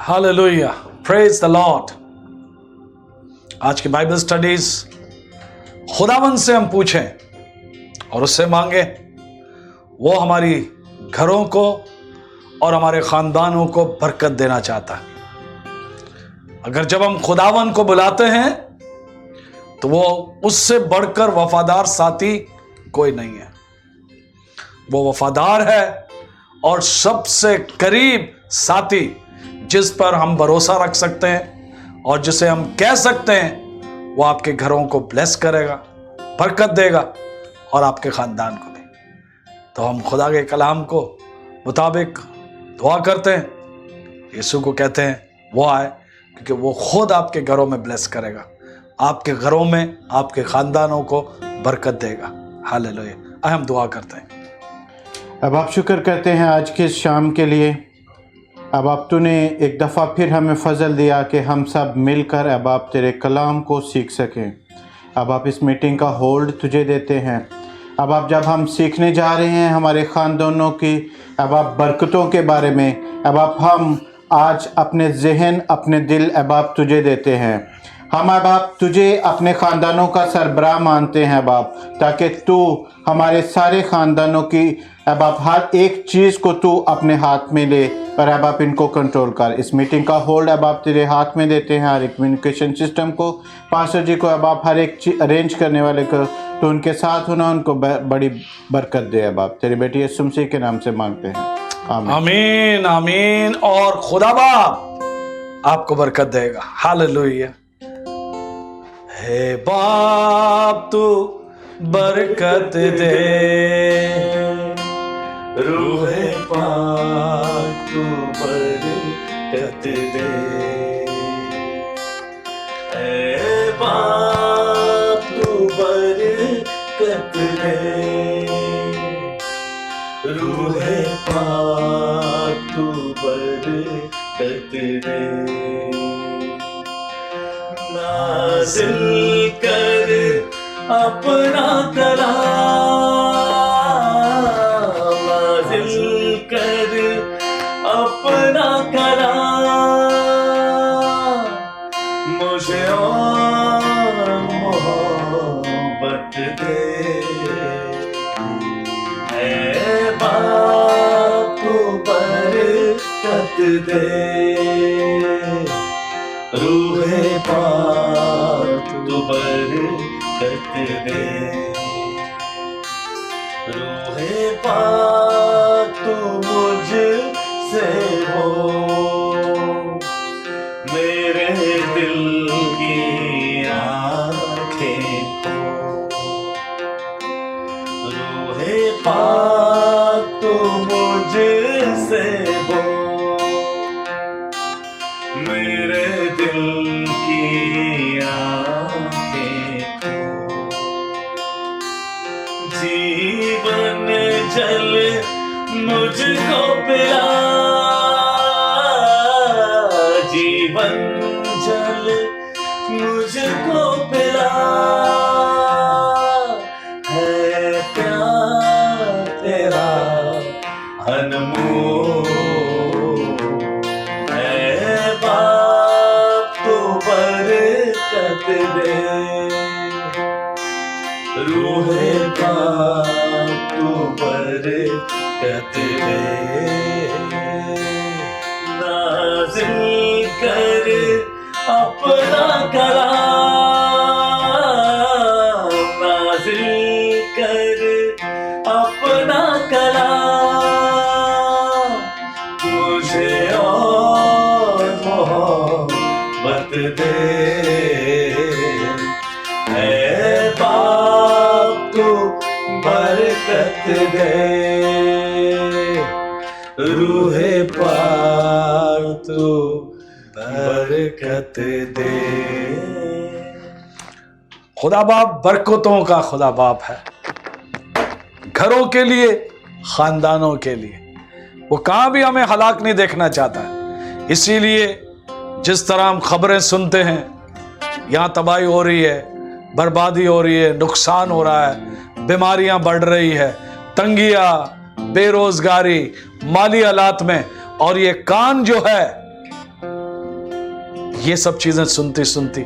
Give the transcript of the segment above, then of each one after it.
Hallelujah, praise the Lord. आज की Bible studies खुदावंद से हम पूछें और उससे मांगे, वो हमारी घरों को और हमारे खानदानों को बरकत देना चाहता है। अगर जब हम खुदावंद को बुलाते हैं तो वो उससे बढ़कर वफादार साथी कोई नहीं है। वो वफादार है और सबसे करीब साथी जिस पर हम भरोसा रख सकते हैं और जिसे हम कह सकते हैं वो आपके घरों को ब्लेस करेगा, बरकत देगा और आपके खानदान को भी। तो हम खुदा के कलाम को मुताबिक दुआ करते हैं। यीशु को कहते हैं वो आए, क्योंकि वो खुद आपके घरों में ब्लेस करेगा, आपके घरों में आपके खानदानों को बरकत देगा। हालेलुया। आइए हम दुआ करते हैं। अब आप शुक्र करते हैं आज के शाम के लिए। अब आप तूने एक दफ़ा फिर हमें फजल दिया कि हम सब मिलकर अब आप तेरे कलाम को सीख सकें। अब आप इस मीटिंग का होल्ड तुझे देते हैं। अब आप जब हम सीखने जा रहे हैं हमारे ख़ानदानों की अब आप बरकतों के बारे में, अब आप हम आज अपने जहन अपने दिल अब आप तुझे देते हैं। हम अब आप तुझे अपने ख़ानदानों का सरबराह मानते हैं अब आप, ताकि तू हमारे सारे ख़ानदानों की अब आप हर एक चीज़ को तू अपने हाथ में ले और अब आप इनको कंट्रोल कर। इस मीटिंग का होल्ड अब आप तेरे हाथ में देते हैं, हर एक कम्युनिकेशन सिस्टम को, पास्टर जी को अब आप हर एक चीज़ अरेंज करने वाले को तो उनके साथ होना, उनको बड़ी बरकत दे। अब आप तेरी बेटी यीशु मसीह के नाम से मांगते हैं, आमीन आमीन आमीन। और खुदा बाप आपको बरकत देगा। हालेलुया। हे बाप तू बरकत दे, रूहे पाक तू बरकत दे। हे बाप तू बरकत दे, रूहे पाक तू बरकत दे। नाज़िल कर अपना कलाम, नाज़िल कर अपना कलाम, मुझे और मोहब्बत दे। ऐ बाप तू बरकत दे, रूहे पाक तू बरकत दे। रूहे पाक तू मुझसे हो, मेरे दिल की आँखें खोल। रूहे पाक तू मुझसे हो, मेरे दिल की आँखें खोल। जीवन जल मुझको पिला, जीवन जल मुझको पिला। है प्यार तेरा अनमोल, है बाप तू बरकत दे, रूहे पाक तू बरकत दे। नाज़िल कर अपना कलाम, नाज़िल कर अपना कलाम, मुझे और मोहब्बत दे। ऐ बाप तू बरकत दे, रूहे पाक तू बरकत दे। खुदा बाप बरकतों का खुदा बाप है, घरों के लिए, खानदानों के लिए। वो कहाँ भी हमें हलाक नहीं देखना चाहता है। इसीलिए जिस तरह हम खबरें सुनते हैं, यहाँ तबाही हो रही है, बर्बादी हो रही है, नुकसान हो रहा है, बीमारियां बढ़ रही है, तंगियां, बेरोजगारी, माली हालात में, और ये कान जो है ये सब चीजें सुनती सुनती,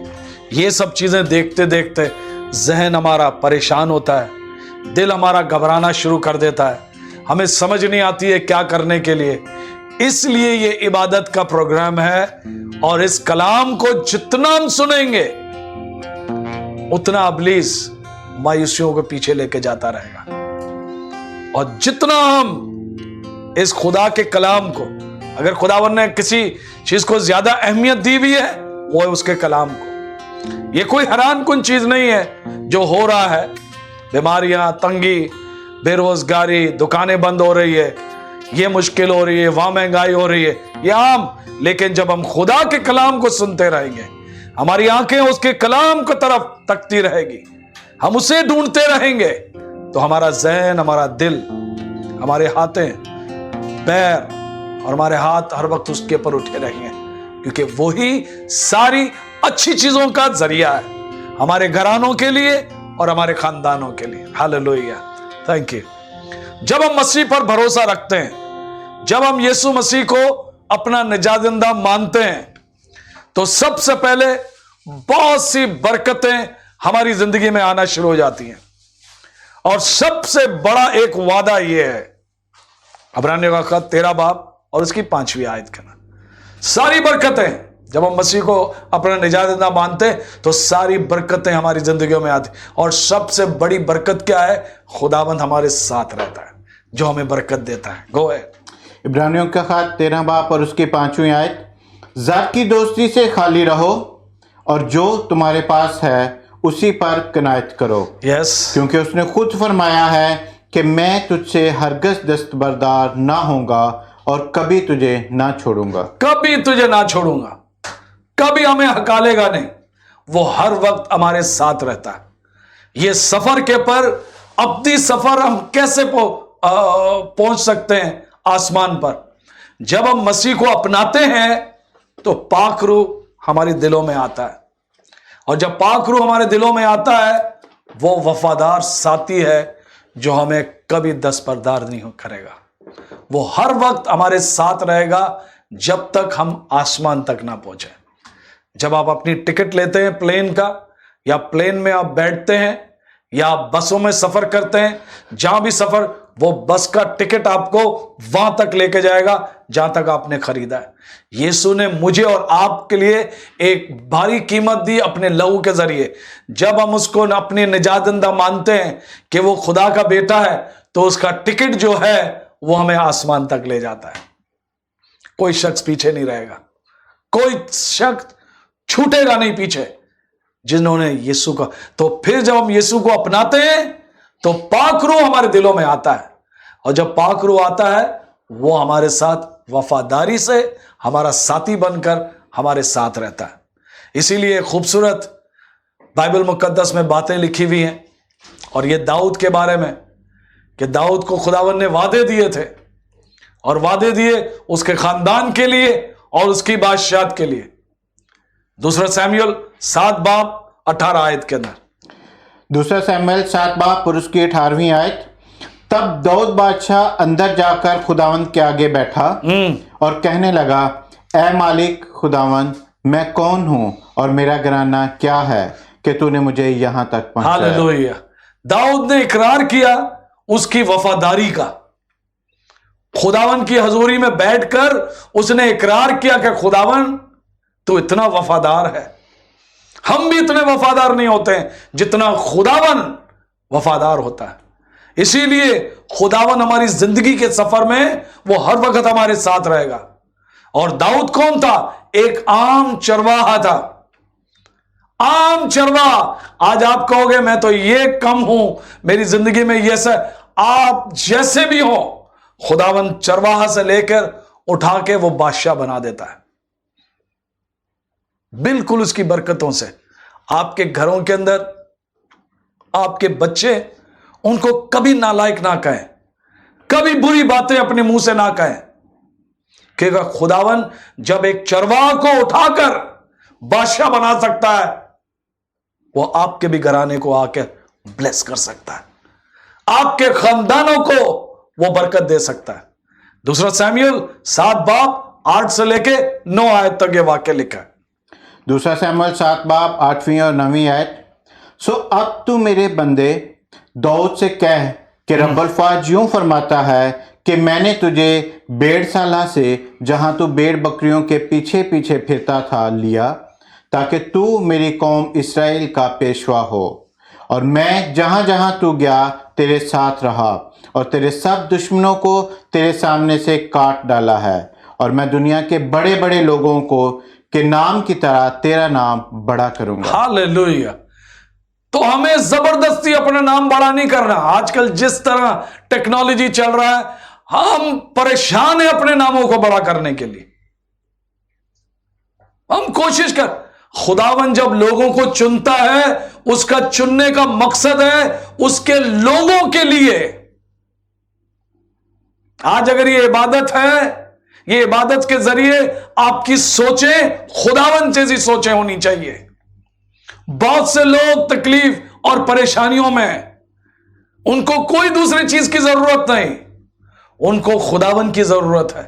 ये सब चीजें देखते देखते जहन हमारा परेशान होता है, दिल हमारा घबराना शुरू कर देता है, हमें समझ नहीं आती है क्या करने के लिए। इसलिए ये इबादत का प्रोग्राम है, और इस कलाम को जितना हम सुनेंगे उतना इब्लीस मायूसियों को पीछे लेके जाता रहेगा। और जितना हम इस खुदा के कलाम को, अगर खुदावन ने किसी चीज को ज्यादा अहमियत दी हुई है वो है उसके कलाम को। ये कोई हैरान कुन चीज नहीं है जो हो रहा है, बीमारियां, तंगी, बेरोजगारी, दुकानें बंद हो रही है, ये मुश्किल हो रही है, वहां महंगाई हो रही है, ये आम। लेकिन जब हम खुदा के कलाम को सुनते रहेंगे, हमारी आंखें उसके कलाम की तरफ तकती रहेगी, हम उसे ढूंढते रहेंगे, तो हमारा ज़हन, हमारा दिल, हमारे हाथें, पैर और हमारे हाथ हर वक्त उसके ऊपर उठे रहेंगे, क्योंकि वही सारी अच्छी चीजों का जरिया है हमारे घरानों के लिए और हमारे खानदानों के लिए। Hallelujah, thank you. जब हम मसीह पर भरोसा रखते हैं, जब हम यीशु मसीह को अपना निजातदहिंदा मानते हैं, तो सबसे पहले बहुत सी बरकतें हमारी जिंदगी में आना शुरू हो जाती हैं। और सबसे बड़ा एक वादा यह है, इब्रानियों का खत 13 बाब और उसकी 5वीं आयत का, सारी बरकतें जब हम मसीह को अपना निजातदहिंदा मानते हैं तो सारी बरकतें हमारी जिंदगियों में आती। और सबसे बड़ी बरकत क्या है? खुदावंद हमारे साथ रहता है जो हमें बरकत देता है। गो है इब्रानियों का खत 13 बाब और उसकी 5वीं आयत, ज़ात की दोस्ती से खाली रहो और जो तुम्हारे पास है उसी पर कनायत करो। यस, क्योंकि उसने खुद फरमाया है कि मैं तुझसे हरगज दस्तबरदार ना होऊंगा और कभी तुझे ना छोड़ूंगा। कभी तुझे ना छोड़ूंगा, कभी हमें हकालेगा नहीं, वो हर वक्त हमारे साथ रहता है। ये सफर के पर अपनी सफर हम कैसे पहुंच सकते हैं आसमान पर? जब हम मसीह को अपनाते हैं तो पाक रूह हमारे दिलों में आता है, और जब पाक रूह हमारे दिलों में आता है वो वफादार साथी है जो हमें कभी दस्तबरदार नहीं करेगा। वो हर वक्त हमारे साथ रहेगा जब तक हम आसमान तक ना पहुंचे। जब आप अपनी टिकट लेते हैं प्लेन का, या प्लेन में आप बैठते हैं, या आप बसों में सफर करते हैं, जहां भी सफर, वो बस का टिकट आपको वहां तक लेके जाएगा जहां तक आपने खरीदा है। यीशु ने मुझे और आपके लिए एक भारी कीमत दी अपने लहू के जरिए। जब हम उसको अपने निजातदहिंदा मानते हैं कि वो खुदा का बेटा है, तो उसका टिकट जो है वो हमें आसमान तक ले जाता है। कोई शख्स पीछे नहीं रहेगा, कोई शख्स छूटेगा नहीं पीछे जिन्होंने यीशु का। तो फिर जब हम यीशु को अपनाते हैं तो पाक रूह हमारे दिलों में आता है, और जब पाक रूह आता है वो हमारे साथ वफादारी से हमारा साथी बनकर हमारे साथ रहता है। इसीलिए खूबसूरत बाइबल मुकद्दस में बातें लिखी हुई हैं, और ये दाऊद के बारे में, कि दाऊद को खुदावन ने वादे दिए थे, और वादे दिए उसके खानदान के लिए और उसकी बादशाहत के लिए। दूसरा सैमुएल 7 बाब 18 आयत के अंदर, दूसरा सैमुएल 7 बाब और उसकी 18वीं आयत, तब दाऊद बादशाह अंदर जाकर खुदावंद के आगे बैठा और कहने लगा, ऐ मालिक खुदावंद, मैं कौन हूं और मेरा घराना क्या है कि तूने मुझे यहां तक पहुंचाया। हालेलुया। दाऊद ने इकरार किया उसकी वफादारी का। खुदावन की हजूरी में बैठकर उसने इकरार किया कि खुदावन तू इतना वफादार है। हम भी इतने वफादार नहीं होते हैं जितना खुदावन वफादार होता है। इसीलिए खुदावन हमारी जिंदगी के सफर में वो हर वक्त हमारे साथ रहेगा। और दाऊद कौन था? एक आम चरवाहा था, आम चरवाहा। आज आप कहोगे मैं तो ये कम हूं, मेरी जिंदगी में ये से, आप जैसे भी हो, खुदावन चरवाहा से लेकर उठा के वो बादशाह बना देता है, बिल्कुल उसकी बरकतों से। आपके घरों के अंदर आपके बच्चे, उनको कभी नालायक ना कहें, कभी बुरी बातें अपने मुंह से ना कहें, क्योंकि खुदावन जब एक चरवाहा को उठाकर बादशाह बना सकता है, वो आपके भी घराने को आकर ब्लेस कर सकता है, आपके खानदानों को वो बरकत दे सकता है। दूसरा सैमुएल 7 बाब 8 से लेके 9 आयत तक ये वाक्य लिखा है। दूसरा सैमुअल 7 बाब 8वीं और 9वीं आयत। सो अब तू मेरे बंदे दाऊद से कह कि रब्बुल फ़ाज यूं फरमाता है कि मैंने तुझे बेड़साला से जहां तू भेड़ बकरियों के पीछे पीछे फिरता था लिया, ताकि तू मेरी कौम इसराइल का पेशवा हो। और मैं जहां जहां तू गया तेरे साथ रहा और तेरे सब दुश्मनों को तेरे सामने से काट डाला है। और मैं दुनिया के बड़े बड़े लोगों को के नाम की तरह तेरा नाम बड़ा करूंगा। हालेलुया। तो हमें जबरदस्ती अपना नाम बड़ा नहीं करना। आजकल जिस तरह टेक्नोलॉजी चल रहा है, हम परेशान हैं अपने नामों को बड़ा करने के लिए। हम कोशिश कर, खुदावन जब लोगों को चुनता है, उसका चुनने का मकसद है उसके लोगों के लिए। आज अगर ये इबादत है, ये इबादत के जरिए आपकी सोचें खुदावन जैसी सोचें होनी चाहिए। बहुत से लोग तकलीफ और परेशानियों में हैं, उनको कोई दूसरी चीज की जरूरत नहीं, उनको खुदावन की जरूरत है।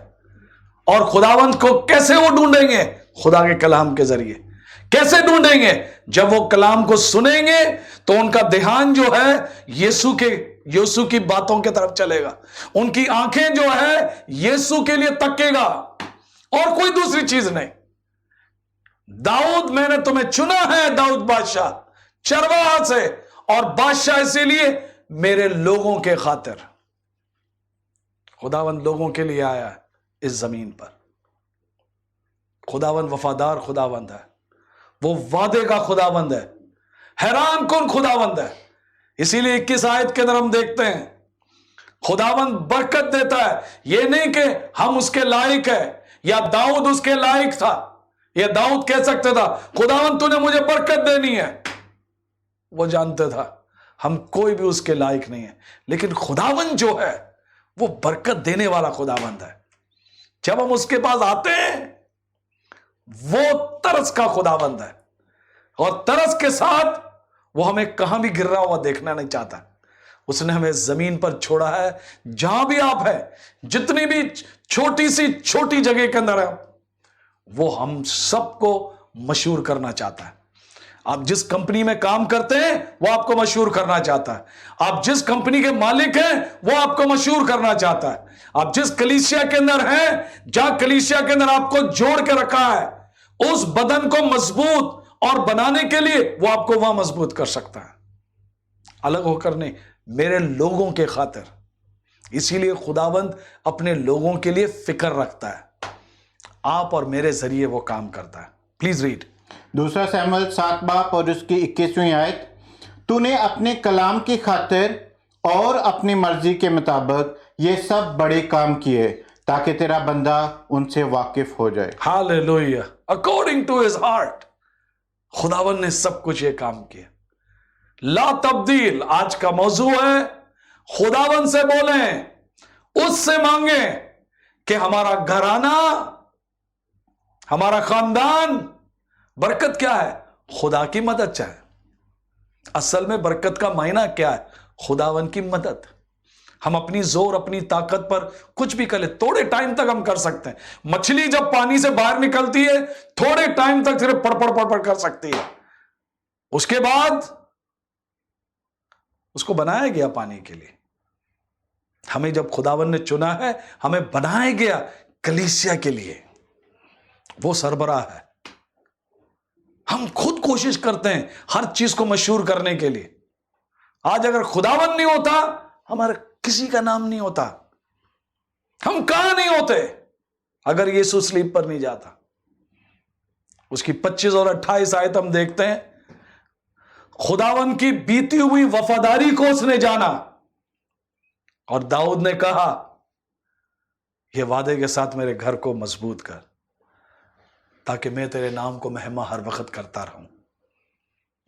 और खुदावन को कैसे वो ढूंढेंगे? खुदा के कलाम के जरिए। कैसे ढूंढेंगे? जब वो कलाम को सुनेंगे तो उनका ध्यान जो है यीशु की बातों की तरफ चलेगा। उनकी आंखें जो है यीशु के लिए तकेगा और कोई दूसरी चीज नहीं। दाऊद, मैंने तुम्हें चुना है, दाऊद बादशाह चरवाहा से, और बादशाह इसीलिए मेरे लोगों के खातिर। खुदावंद लोगों के लिए आया है इस जमीन पर। खुदावंद वफादार खुदावंद है, वो वादे का खुदावंद है, हैरान कौन खुदावंद है। इसीलिए 21 आयत के अंदर हम देखते हैं खुदावंद बरकत देता है। यह नहीं कि हम उसके लायक है या दाऊद उसके लायक था, या दाऊद कह सकता था खुदावंद तूने मुझे बरकत देनी है। वो जानता था हम कोई भी उसके लायक नहीं है, लेकिन खुदावंद जो है वो बरकत देने वाला खुदावंद है। जब हम उसके पास आते हैं, वो तरस का खुदावंद है, और तरस के साथ वो हमें कहां भी गिरा हुआ देखना नहीं चाहता। उसने हमें जमीन पर छोड़ा है, जहां भी आप हैं, जितनी भी छोटी सी छोटी जगह के अंदर है, वो हम सबको मशहूर करना चाहता है। आप जिस कंपनी में काम करते हैं वो आपको मशहूर करना चाहता है। आप जिस कंपनी के मालिक हैं वो आपको मशहूर करना चाहता है। आप जिस कलीसिया के अंदर हैं, जहां कलीसिया के अंदर आपको जोड़ के रखा है, उस बदन को मजबूत और बनाने के लिए वो आपको वहां मजबूत कर सकता है, अलग होकर नहीं, मेरे लोगों के खातिर। इसीलिए खुदावंद अपने लोगों के लिए फिक्र रखता है, आप और मेरे जरिए वो काम करता है। प्लीज रीड दूसरा सैमुअल 7 बाब और उसकी 21वीं आयत। तूने अपने कलाम की खातिर और अपनी मर्जी के मुताबिक ये सब बड़े काम किए, ताकि तेरा बंदा उनसे वाकिफ हो जाए। Hallelujah. According to his heart, खुदावन ने सब कुछ ये काम किया। ला तब्दील आज का मौजू है। खुदावन से बोलें, उससे मांगे कि हमारा घराना, हमारा खानदान, बरकत क्या है? खुदा की मदद चाहे। असल में बरकत का मायना क्या है? खुदावन की मदद। हम अपनी जोर, अपनी ताकत पर कुछ भी कर ले, थोड़े टाइम तक हम कर सकते हैं। मछली जब पानी से बाहर निकलती है, थोड़े टाइम तक सिर्फ पड़ कर सकती है, उसके बाद उसको बनाया गया पानी के लिए। हमें जब खुदावन ने चुना है, हमें बनाया गया कलीसिया के लिए, वो सरबराह है। हम खुद कोशिश करते हैं हर चीज को मशहूर करने के लिए। आज अगर खुदावन नहीं होता, हमारा किसी का नाम नहीं होता। हम कहां नहीं होते अगर यीशु स्लीप पर नहीं जाता। उसकी 25 और 28 आयत हम देखते हैं, खुदावन की बीती हुई वफादारी को उसने जाना, और दाऊद ने कहा यह वादे के साथ मेरे घर को मजबूत कर, ताकि मैं तेरे नाम को महिमा हर वक्त करता रहूं।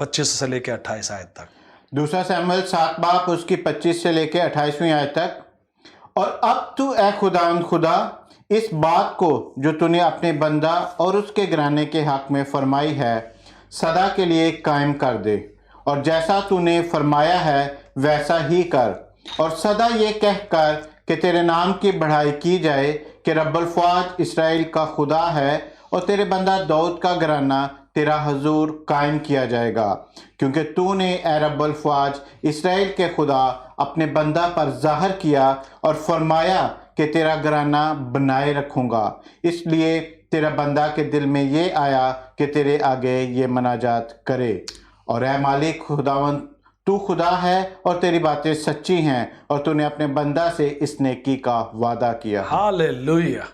25 से लेकर 28 आयत तक। दूसरा सैमुअल 7 बाब उसकी 25 से लेकर 28वीं आयत तक। और अब तू ए खुदावंद खुदा, इस बात को जो तूने अपने बंदा और उसके घराने के हक में फरमाई है, सदा के लिए कायम कर दे, और जैसा तूने फरमाया है वैसा ही कर। और सदा ये कह कर कि तेरे नाम की बढ़ाई की जाए कि रब्बुल फ़ाज इसराइल का खुदा है, और तेरे बंदा दाऊद का घराना तेरा हजूर कायम किया जाएगा, क्योंकि तूने ए रब्बुल फ़वाज इसराइल के खुदा अपने बंदा पर ज़ाहिर किया और फरमाया कि तेरा घराना बनाए रखूँगा। इसलिए तेरा बंदा के दिल में ये आया कि तेरे आगे ये मनाजात करे। और ए मालिक खुदावंद, तू खुदा है और तेरी बातें सच्ची हैं और तूने अपने बंदा से इस नेकी का वादा किया। हालेलुया।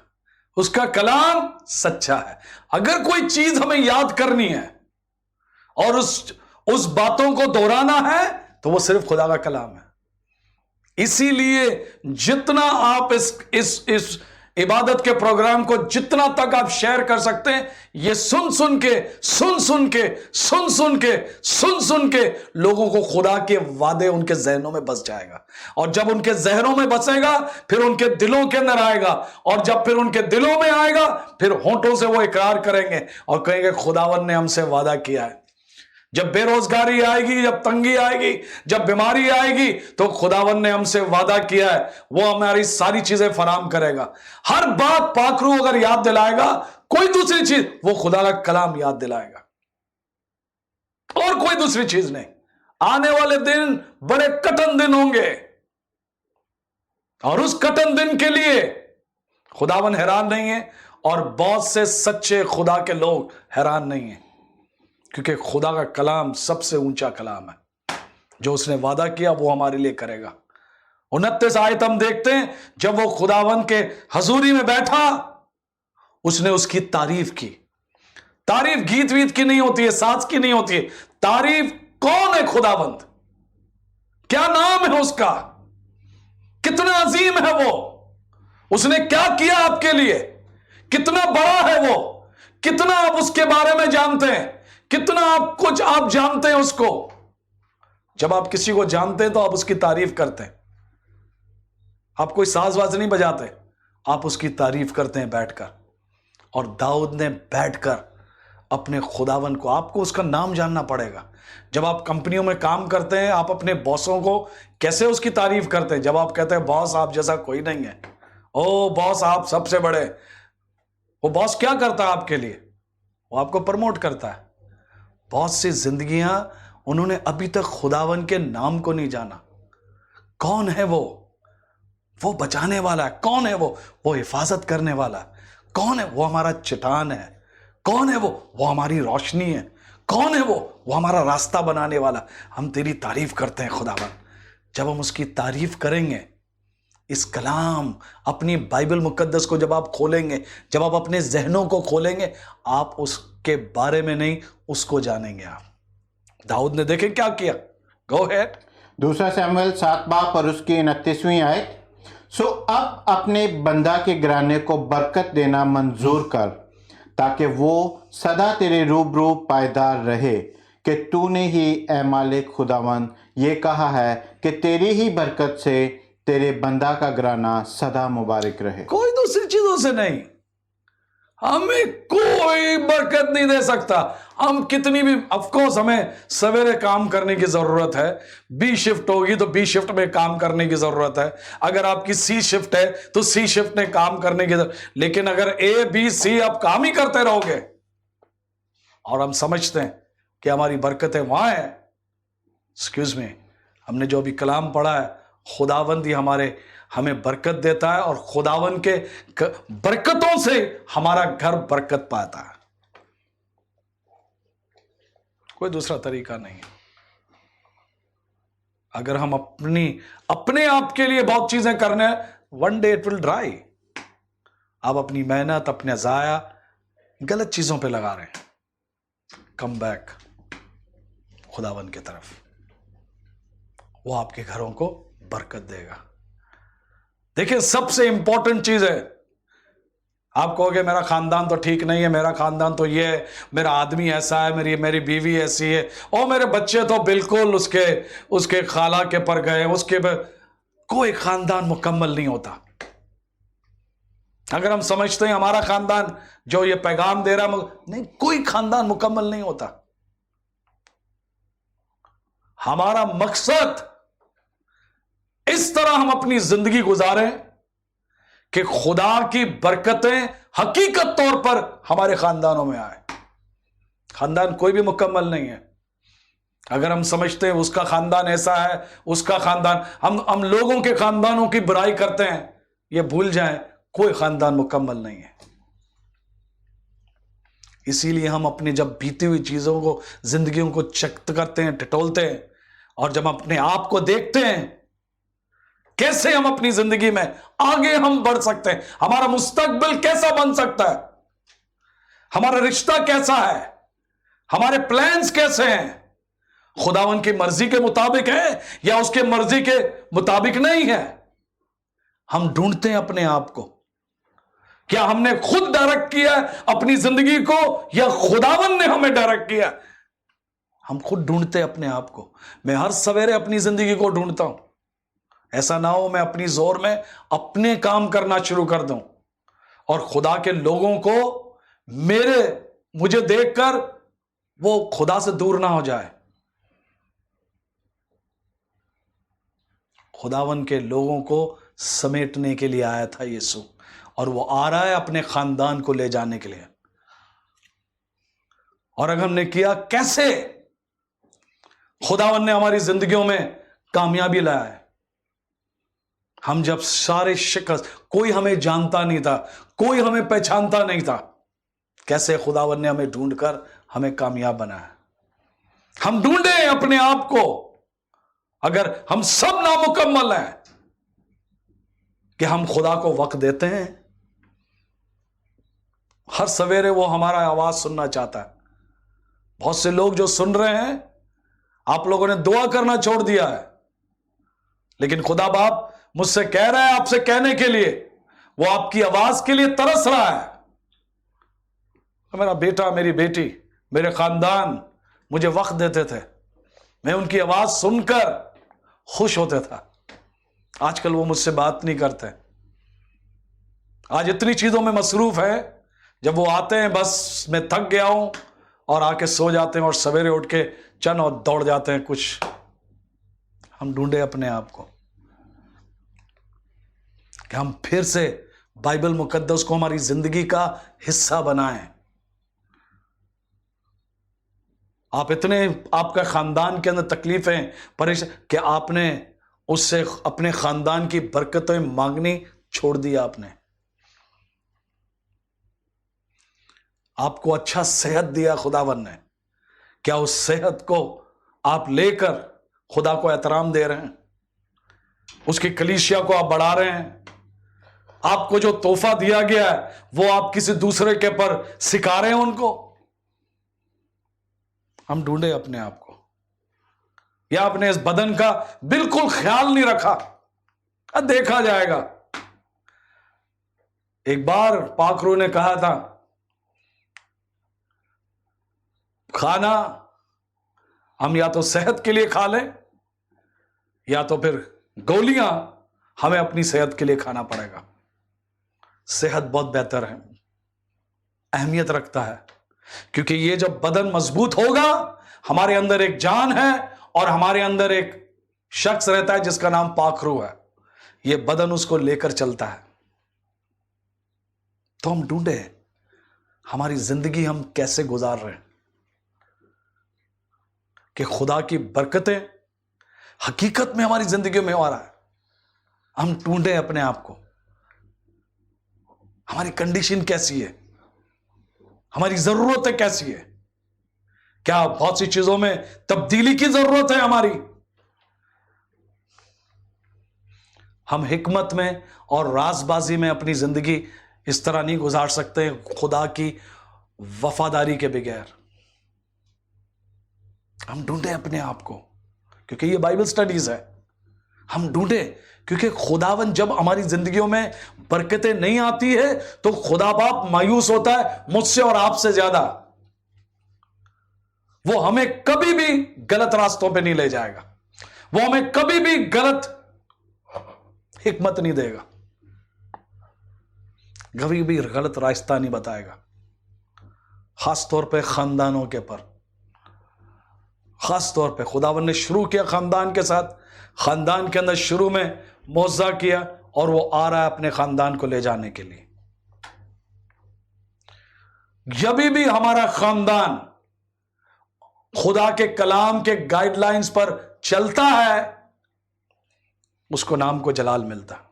उसका कलाम सच्चा है। अगर कोई चीज हमें याद करनी है और उस बातों को दोहराना है तो वो सिर्फ खुदा का कलाम है। इसीलिए जितना आप इस इबादत के प्रोग्राम को जितना तक आप शेयर कर सकते हैं, ये सुन सुन के लोगों को खुदा के वादे उनके जहनों में बस जाएगा। और जब उनके जहनों में बसेगा फिर उनके दिलों के अंदर आएगा, और जब फिर उनके दिलों में आएगा फिर होंठों से वो इकरार करेंगे और कहेंगे खुदावन ने हमसे वादा किया है। जब बेरोजगारी आएगी, जब तंगी आएगी, जब बीमारी आएगी, तो खुदावन ने हमसे वादा किया है वो हमारी सारी चीजें फराम करेगा। हर बात पाखरू अगर याद दिलाएगा, कोई दूसरी चीज, वो खुदा का कलाम याद दिलाएगा और कोई दूसरी चीज नहीं। आने वाले दिन बड़े कठिन दिन होंगे और उस कठिन दिन के लिए खुदावन हैरान नहीं है और बहुत से सच्चे खुदा के लोग हैरान नहीं है, क्योंकि खुदा का कलाम सबसे ऊंचा कलाम है। जो उसने वादा किया वो हमारे लिए करेगा। 29 आयत हम देखते हैं, जब वो खुदावन के हजूरी में बैठा उसने उसकी तारीफ की। तारीफ गीत वीत की नहीं होती है, साज की नहीं होती है। तारीफ कौन है खुदावंद, क्या नाम है उसका, कितना अजीम है वो, उसने क्या किया आपके लिए, कितना बड़ा है वो, कितना आप उसके बारे में जानते हैं, कितना आप कुछ आप जानते हैं उसको। जब आप किसी को जानते हैं तो आप उसकी तारीफ करते हैं। आप कोई साज वाज नहीं बजाते, आप उसकी तारीफ करते हैं बैठकर। और दाऊद ने बैठकर अपने खुदावन को, आपको उसका नाम जानना पड़ेगा। जब आप कंपनियों में काम करते हैं, आप अपने बॉसों को कैसे उसकी तारीफ करते हैं? जब आप कहते हैं बॉस आप जैसा कोई नहीं है, ओ बॉस आप सबसे बड़े। वो बॉस क्या करता है आपके लिए? वो आपको प्रमोट करता है। बहुत सी जिंदगियां उन्होंने अभी तक खुदावन के नाम को नहीं जाना। कौन है वो बचाने वाला है। कौन है वो हिफाजत करने वाला है। कौन है वो हमारा चट्टान है। कौन है वो हमारी रोशनी है। कौन है वो हमारा रास्ता बनाने वाला। हम तेरी तारीफ करते हैं खुदावन। जब हम उसकी तारीफ करेंगे, इस कलाम, अपनी बाइबल मुकद्दस को जब आप खोलेंगे, जब आप अपने जहनों को खोलेंगे, आप उसके बारे में नहीं, उसको जानेंगे। आप दाऊद ने देखें क्या किया। गो हेड। 2 शमूएल 7 बाब और उसकी 29वीं आयत। सो अब अपने बंदा के घराने को बरकत देना मंजूर कर, ताकि वो सदा तेरे रूबरू पायदार रहे, कि तूने ही ए मालिक खुदावन ये कहा है कि तेरी ही बरकत से तेरे बंदा का घराना सदा मुबारक रहे। कोई दूसरी चीजों से नहीं। हमें कोई बरकत नहीं दे सकता। हम कितनी भी, ऑफकोर्स हमें सवेरे काम करने की जरूरत है। बी शिफ्ट होगी तो बी शिफ्ट में काम करने की जरूरत है। अगर आपकी सी शिफ्ट है तो सी शिफ्ट में काम करने की जरूरत। लेकिन अगर ए बी सी आप काम ही करते रहोगे और हम समझते हैं कि हमारी बरकतें वहां है, एक्सक्यूज मी, हमने जो अभी कलाम पढ़ा है, खुदावंद ही हमें बरकत देता है और खुदावंद के बरकतों से हमारा घर बरकत पाता है। कोई दूसरा तरीका नहीं है। अगर हम अपने आप के लिए बहुत चीजें करने, one day it will dry. आप अपनी मेहनत, अपने जाया गलत चीजों पे लगा रहे हैं। कम बैक खुदावंद की तरफ, वो आपके घरों को बरकत देगा। देखिए सबसे इंपॉर्टेंट चीज है, आप कहोगे मेरा खानदान तो ठीक नहीं है, मेरा खानदान तो ये है, मेरा आदमी ऐसा है, मेरी बीवी ऐसी है, और मेरे बच्चे तो बिल्कुल उसके खाला के पर गए, कोई खानदान मुकम्मल नहीं होता। अगर हम समझते हैं हमारा खानदान जो ये पैगाम दे रहा, नहीं, कोई खानदान मुकम्मल नहीं होता। हमारा मकसद इस तरह हम अपनी जिंदगी गुजारें कि खुदा की बरकतें हकीकत तौर पर हमारे खानदानों में आए, खानदान कोई भी मुकम्मल नहीं है। अगर हम समझते हैं उसका खानदान ऐसा है, उसका खानदान, हम लोगों के खानदानों की बुराई करते हैं, ये भूल जाएं कोई खानदान मुकम्मल नहीं है। इसीलिए हम अपनी जब बीती हुई चीजों को, जिंदगियों को चेक करते हैं, टटोलते हैं, और जब अपने आप को देखते हैं कैसे हम अपनी जिंदगी में आगे हम बढ़ सकते हैं, हमारा मुस्तकबिल कैसा बन सकता है, हमारा रिश्ता कैसा है, हमारे प्लान्स कैसे हैं, खुदावन की मर्जी के मुताबिक है या उसके मर्जी के मुताबिक नहीं है। हम ढूंढते हैं अपने आप को, क्या हमने खुद डायरेक्ट किया अपनी जिंदगी को या खुदावन ने हमें डायरेक्ट किया। हम खुद ढूंढते हैं अपने आप को। मैं हर सवेरे अपनी जिंदगी को ढूंढता हूं। ऐसा ना हो मैं अपनी जोर में अपने काम करना शुरू कर दूं और खुदा के लोगों को मुझे देखकर वो खुदा से दूर ना हो जाए। खुदावन के लोगों को समेटने के लिए आया था यीशु, और वो आ रहा है अपने खानदान को ले जाने के लिए। और अगर हमने किया कैसे, खुदावन ने हमारी जिंदगियों में कामयाबी लाया है। हम जब सारे शिकस्त, कोई हमें जानता नहीं था, कोई हमें पहचानता नहीं था, कैसे खुदावन ने हमें ढूंढकर हमें कामयाब बनाया। हम ढूंढे अपने आप को। अगर हम सब नामुकम्मल हैं कि हम खुदा को वक्त देते हैं, हर सवेरे वो हमारा आवाज सुनना चाहता है। बहुत से लोग जो सुन रहे हैं, आप लोगों ने दुआ करना छोड़ दिया है, लेकिन खुदा बाप मुझसे कह रहा है आपसे कहने के लिए, वो आपकी आवाज के लिए तरस रहा है। मेरा बेटा, मेरी बेटी, मेरे खानदान मुझे वक्त देते थे, मैं उनकी आवाज सुनकर खुश होता था। आजकल वो मुझसे बात नहीं करते। आज इतनी चीजों में मसरूफ है, जब वो आते हैं बस मैं थक गया हूं और आके सो जाते हैं और सवेरे उठ के चन और दौड़ जाते हैं कुछ। हम ढूंढे अपने आप को कि हम फिर से बाइबल मुकद्दस को हमारी जिंदगी का हिस्सा बनाएं। आपका खानदान के अंदर तकलीफें, परेशान, कि आपने उससे अपने खानदान की बरकतें मांगनी छोड़ दिया। आपको अच्छा सेहत दिया खुदावन ने, क्या उस सेहत को आप लेकर खुदा को एहतराम दे रहे हैं? उसकी कलीसिया को आप बढ़ा रहे हैं? आपको जो तोहफा दिया गया है वो आप किसी दूसरे के पर सिखा रहे हैं उनको? हम ढूंढे अपने आप को, या आपने इस बदन का बिल्कुल ख्याल नहीं रखा? देखा जाएगा। एक बार पाखरू ने कहा था, खाना हम या तो सेहत के लिए खा लें या तो फिर गोलियां हमें अपनी सेहत के लिए खाना पड़ेगा। सेहत बहुत बेहतर है, अहमियत रखता है, क्योंकि ये जब बदन मजबूत होगा, हमारे अंदर एक जान है और हमारे अंदर एक शख्स रहता है जिसका नाम पाखरू है। ये बदन उसको लेकर चलता है। तो हम ढूंढे हमारी जिंदगी हम कैसे गुजार रहे हैं कि खुदा की बरकतें हकीकत में हमारी जिंदगी में आ रहा है। हम ढूंढे अपने आप को, हमारी कंडीशन कैसी है, हमारी जरूरतें कैसी है। क्या बहुत सी चीजों में तब्दीली की जरूरत है हमारी? हम हिकमत में और राजबाजी में अपनी जिंदगी इस तरह नहीं गुजार सकते खुदा की वफादारी के बगैर। हम ढूंढे अपने आप को, क्योंकि ये बाइबल स्टडीज है। हम ढूंढे क्योंकि खुदावन जब हमारी जिंदगियों में बरकतें नहीं आती है तो खुदा बाप मायूस होता है मुझसे और आपसे ज्यादा। वो हमें कभी भी गलत रास्तों पे नहीं ले जाएगा, वो हमें कभी भी गलत हिकमत नहीं देगा, कभी भी गलत रास्ता नहीं बताएगा। खास तौर पे खानदानों के पर, खास तौर पे खुदावन ने शुरू किया खानदान के साथ, खानदान के अंदर शुरू में मुआवजा किया और वो आ रहा है अपने खानदान को ले जाने के लिए। जब भी हमारा खानदान खुदा के कलाम के गाइडलाइंस पर चलता है, उसको नाम को जलाल मिलता है।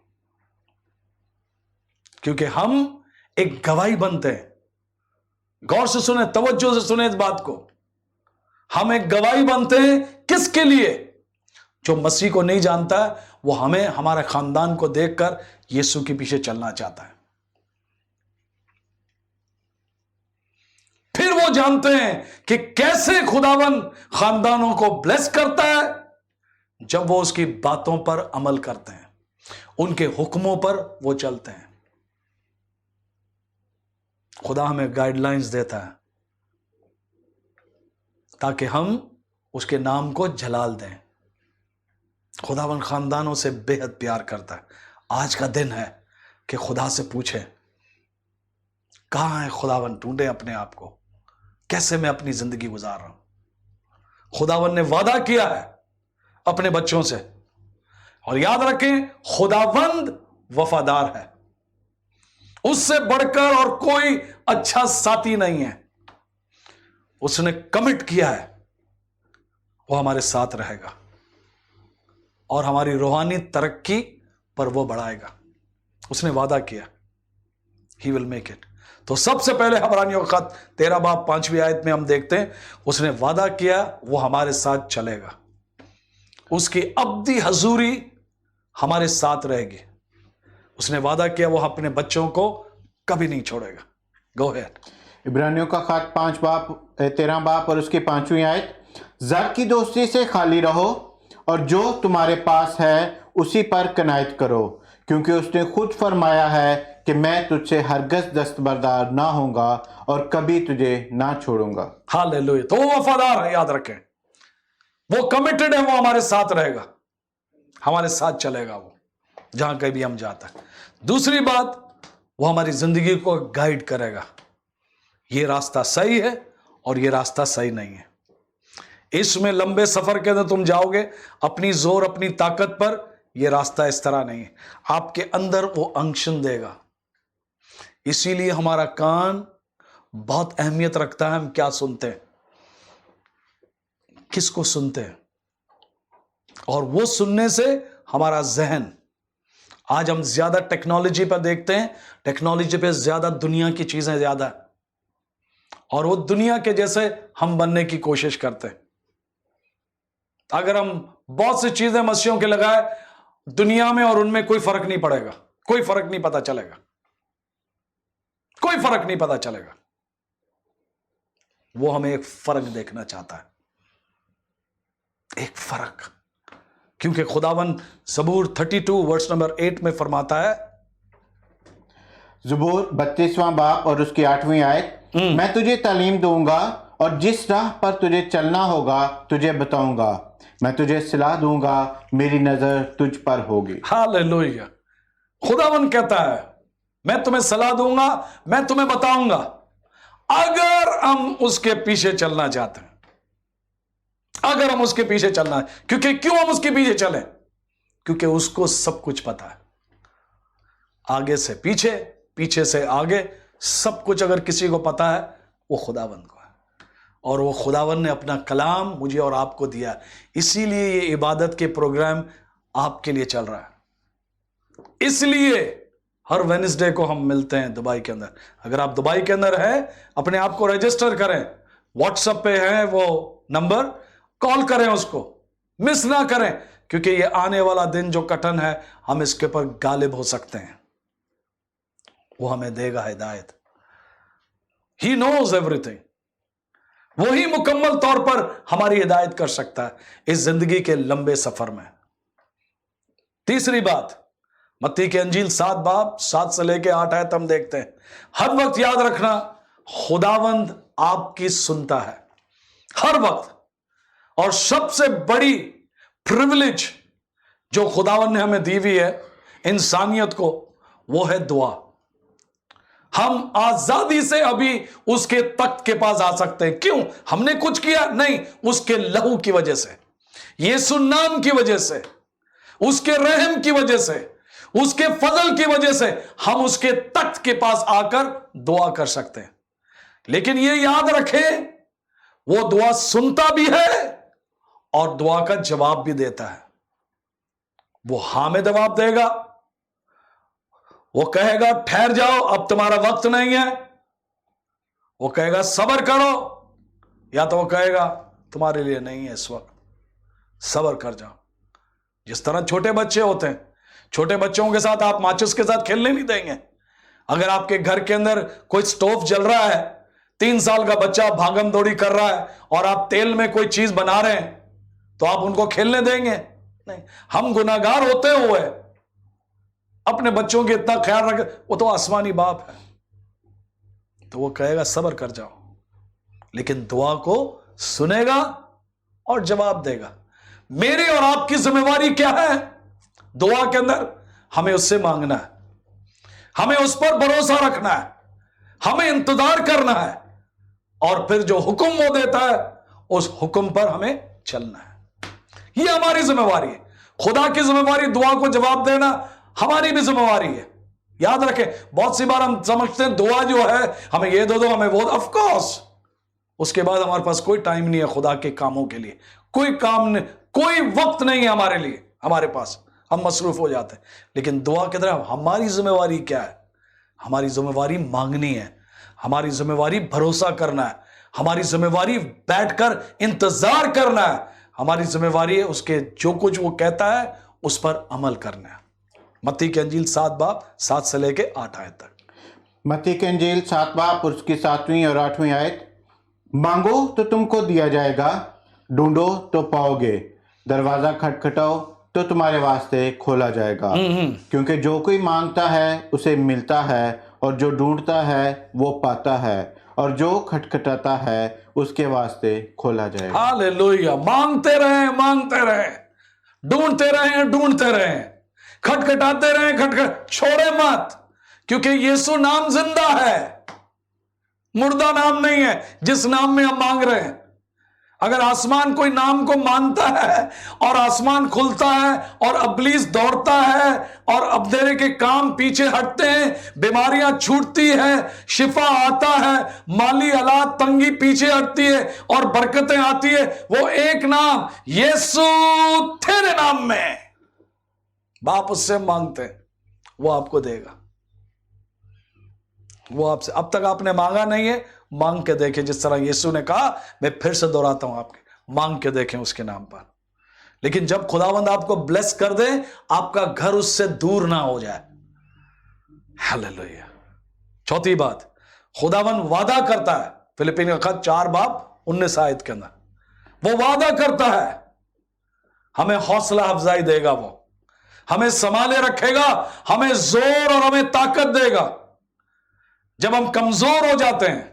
क्योंकि हम एक गवाही बनते हैं। गौर से सुने, तवज्जो से सुने इस बात को। हम एक गवाही बनते हैं किसके लिए? जो मसीह को नहीं जानता है, वो हमें, हमारे खानदान को देखकर यीशु के पीछे चलना चाहता है। फिर वो जानते हैं कि कैसे खुदावन खानदानों को ब्लेस करता है, जब वो उसकी बातों पर अमल करते हैं, उनके हुक्मों पर वो चलते हैं। खुदा हमें गाइडलाइंस देता है ताकि हम उसके नाम को जलाल दें। खुदावन खानदानों से बेहद प्यार करता है। आज का दिन है कि खुदा से पूछे, कहां है खुदावन? ढूंढे अपने आप को, कैसे मैं अपनी जिंदगी गुजार रहा हूं। खुदावन ने वादा किया है अपने बच्चों से, और याद रखें, खुदावंद वफादार है। उससे बढ़कर और कोई अच्छा साथी नहीं है। उसने कमिट किया है वो हमारे साथ रहेगा और हमारी रूहानी तरक्की पर वो बढ़ाएगा। उसने वादा किया, ही विल मेक इट। तो सबसे पहले इब्रानियों का खत 13 बाब 5वीं आयत में हम देखते हैं, उसने वादा किया वो हमारे साथ चलेगा। उसकी अब्दी हजूरी हमारे साथ रहेगी। उसने वादा किया वो अपने बच्चों को कभी नहीं छोड़ेगा। Go ahead. इब्रानियों का खत 13 बाब और उसकी 5वीं आयत, जर की दोस्ती से खाली रहो और जो तुम्हारे पास है उसी पर कनायत करो, क्योंकि उसने खुद फरमाया है कि मैं तुझसे हरगज दस्तबरदार ना होऊंगा और कभी तुझे ना छोड़ूंगा। हालेलुया। तो वो वफादार है, याद रखें, वो कमिटेड है, वो हमारे साथ रहेगा, हमारे साथ चलेगा वो जहां कहीं भी हम जाता है। दूसरी बात, वो हमारी जिंदगी को गाइड करेगा। ये रास्ता सही है और ये रास्ता सही नहीं है। इसमें लंबे सफर के अंदर तुम जाओगे अपनी जोर अपनी ताकत पर, यह रास्ता इस तरह नहीं है। आपके अंदर वो अंशन देगा। इसीलिए हमारा कान बहुत अहमियत रखता है। हम क्या सुनते हैं, किसको सुनते हैं, और वो सुनने से हमारा जहन, आज हम ज्यादा टेक्नोलॉजी पर देखते हैं, टेक्नोलॉजी पे ज्यादा दुनिया की चीजें ज्यादा है, और वो दुनिया के जैसे हम बनने की कोशिश करते हैं। अगर हम बहुत सी चीजें मसीहों के लगाए दुनिया में और उनमें कोई फर्क नहीं पड़ेगा, कोई फर्क नहीं पता चलेगा, कोई फर्क नहीं पता चलेगा। वो हमें एक फर्क देखना चाहता है, एक फर्क। क्योंकि खुदावन ज़बूर 32 वर्स नंबर 8 में फरमाता है, ज़बूर 32वां बाब और उसकी 8वीं आयत, मैं तुझे तालीम दूंगा और जिस राह पर तुझे चलना होगा तुझे बताऊंगा। मैं तुझे सलाह दूंगा, मेरी नजर तुझ पर होगी। हालेलुया। खुदावन कहता है, मैं तुम्हें सलाह दूंगा, मैं तुम्हें बताऊंगा, अगर हम उसके पीछे चलना चाहते हैं, अगर हम उसके पीछे चलना है। क्यों हम उसके पीछे चले? क्योंकि उसको सब कुछ पता है, आगे से पीछे, पीछे से आगे, सब कुछ अगर किसी को पता है वो खुदावंद को है। और वो खुदावंद ने अपना कलाम मुझे और आपको दिया, इसीलिए ये इबादत के प्रोग्राम आपके लिए चल रहा है। इसलिए हर वेडनेसडे को हम मिलते हैं दुबई के अंदर। अगर आप दुबई के अंदर हैं, अपने आप को रजिस्टर करें, व्हाट्सएप पे है वो नंबर, कॉल करें, उसको मिस ना करें, क्योंकि ये आने वाला दिन जो कठिन है, हम इसके ऊपर गालिब हो सकते हैं। वो हमें देगा हिदायत। He knows everything. वही मुकम्मल तौर पर हमारी हिदायत कर सकता है इस जिंदगी के लंबे सफर में। तीसरी बात, मत्ती के अंजील 7 बाब 7 से लेके 8 आयत हम देखते हैं। हर वक्त याद रखना, खुदावंद आपकी सुनता है, हर वक्त। और सबसे बड़ी प्रिविलेज जो खुदावंद ने हमें दी हुई है इंसानियत को, वो है दुआ। हम आजादी से अभी उसके तख्त के पास आ सकते हैं। क्यों? हमने कुछ किया नहीं, उसके लहू की वजह से, यीशु नाम की वजह से, उसके रहम की वजह से, उसके फजल की वजह से हम उसके तख्त के पास आकर दुआ कर सकते हैं। लेकिन यह याद रखें, वो दुआ सुनता भी है और दुआ का जवाब भी देता है। वो हां में जवाब देगा, वो कहेगा ठहर जाओ अब तुम्हारा वक्त नहीं है, वो कहेगा सब्र करो, या तो वो कहेगा तुम्हारे लिए नहीं है इस वक्त, सब्र कर जाओ। जिस तरह छोटे बच्चे होते हैं, छोटे बच्चों के साथ आप माचिस के साथ खेलने नहीं देंगे। अगर आपके घर के अंदर कोई स्टोव जल रहा है, 3 साल का बच्चा भागम दौड़ी कर रहा है और आप तेल में कोई चीज बना रहे हैं, तो आप उनको खेलने देंगे? नहीं। हम गुनाहगार होते हुए अपने बच्चों के इतना ख्याल रखे, वो तो आसमानी बाप है, तो वो कहेगा सब्र कर जाओ, लेकिन दुआ को सुनेगा और जवाब देगा। मेरी और आपकी जिम्मेवारी क्या है? दुआ के अंदर हमें उससे मांगना है, हमें उस पर भरोसा रखना है, हमें इंतजार करना है, और फिर जो हुक्म वो देता है उस हुक्म पर हमें चलना है। ये हमारी जिम्मेवारी है। खुदा की जिम्मेवारी दुआ को जवाब देना, हमारी भी जिम्मेवारी है। याद रखें, बहुत सी बार हम समझते हैं दुआ जो है हमें ये दे दो, हमें वो, ऑफ कोर्स उसके बाद हमारे पास कोई टाइम नहीं है खुदा के कामों के लिए, कोई काम नहीं, कोई वक्त नहीं है हमारे लिए, हमारे पास, हम मसरूफ हो जाते हैं। लेकिन दुआ की तरफ हमारी जिम्मेवारी क्या है? हमारी जिम्मेवारी मांगनी है, हमारी जिम्मेवारी भरोसा करना है, हमारी जिम्मेवारी बैठकर इंतजार करना है, हमारी जिम्मेवारी है उसके जो कुछ वो कहता है उस पर अमल करना है। मत्ती की अंजील 7 बाब 7 से लेके 8 आयत तक। मत्ती की अंजील 7 बाब और उसकी 7वीं और 8वीं आयत। मांगो तो तुमको दिया जाएगा, ढूंढो तो पाओगे, दरवाजा खटखटाओ तो तुम्हारे वास्ते खोला जाएगा। क्योंकि जो कोई मांगता है उसे मिलता है, और जो ढूंढता है वो पाता है, और जो खटखटाता है उसके वास्ते खोला जाएगा। हालेलुया। मांगते रहें, मांगते रहें, ढूंढते रहें, ढूंढते रहें, खटखटाते रहें, खटखट छोड़े मत, क्योंकि यीशु नाम जिंदा है, मुर्दा नाम नहीं है जिस नाम में हम मांग रहे हैं। अगर आसमान कोई नाम को मानता है और आसमान खुलता है और इब्लीस दौड़ता है और अंधेरे के काम पीछे हटते हैं, बीमारियां छूटती हैं, शिफा आता है, माली हालात तंगी पीछे हटती है और बरकतें आती है, वो एक नाम यीशु तेरे नाम में बाप उससे मांगते हैं, वो आपको देगा। वो आपसे, अब तक आपने मांगा नहीं है, मांग के देखें। जिस तरह यीशु ने कहा, मैं फिर से दोहराता हूं, आपके मांग के देखें उसके नाम पर। लेकिन जब खुदावंद आपको ब्लेस कर दे, आपका घर उससे दूर ना हो जाए। हालेलुया। चौथी बात, खुदावंद वादा करता है, फिलिपिन का खत 4 बाब 19 आयत के अंदर, वो वादा करता है हमें हौसला अफजाई देगा, वो हमें संभाले रखेगा, हमें जोर और हमें ताकत देगा। जब हम कमजोर हो जाते हैं,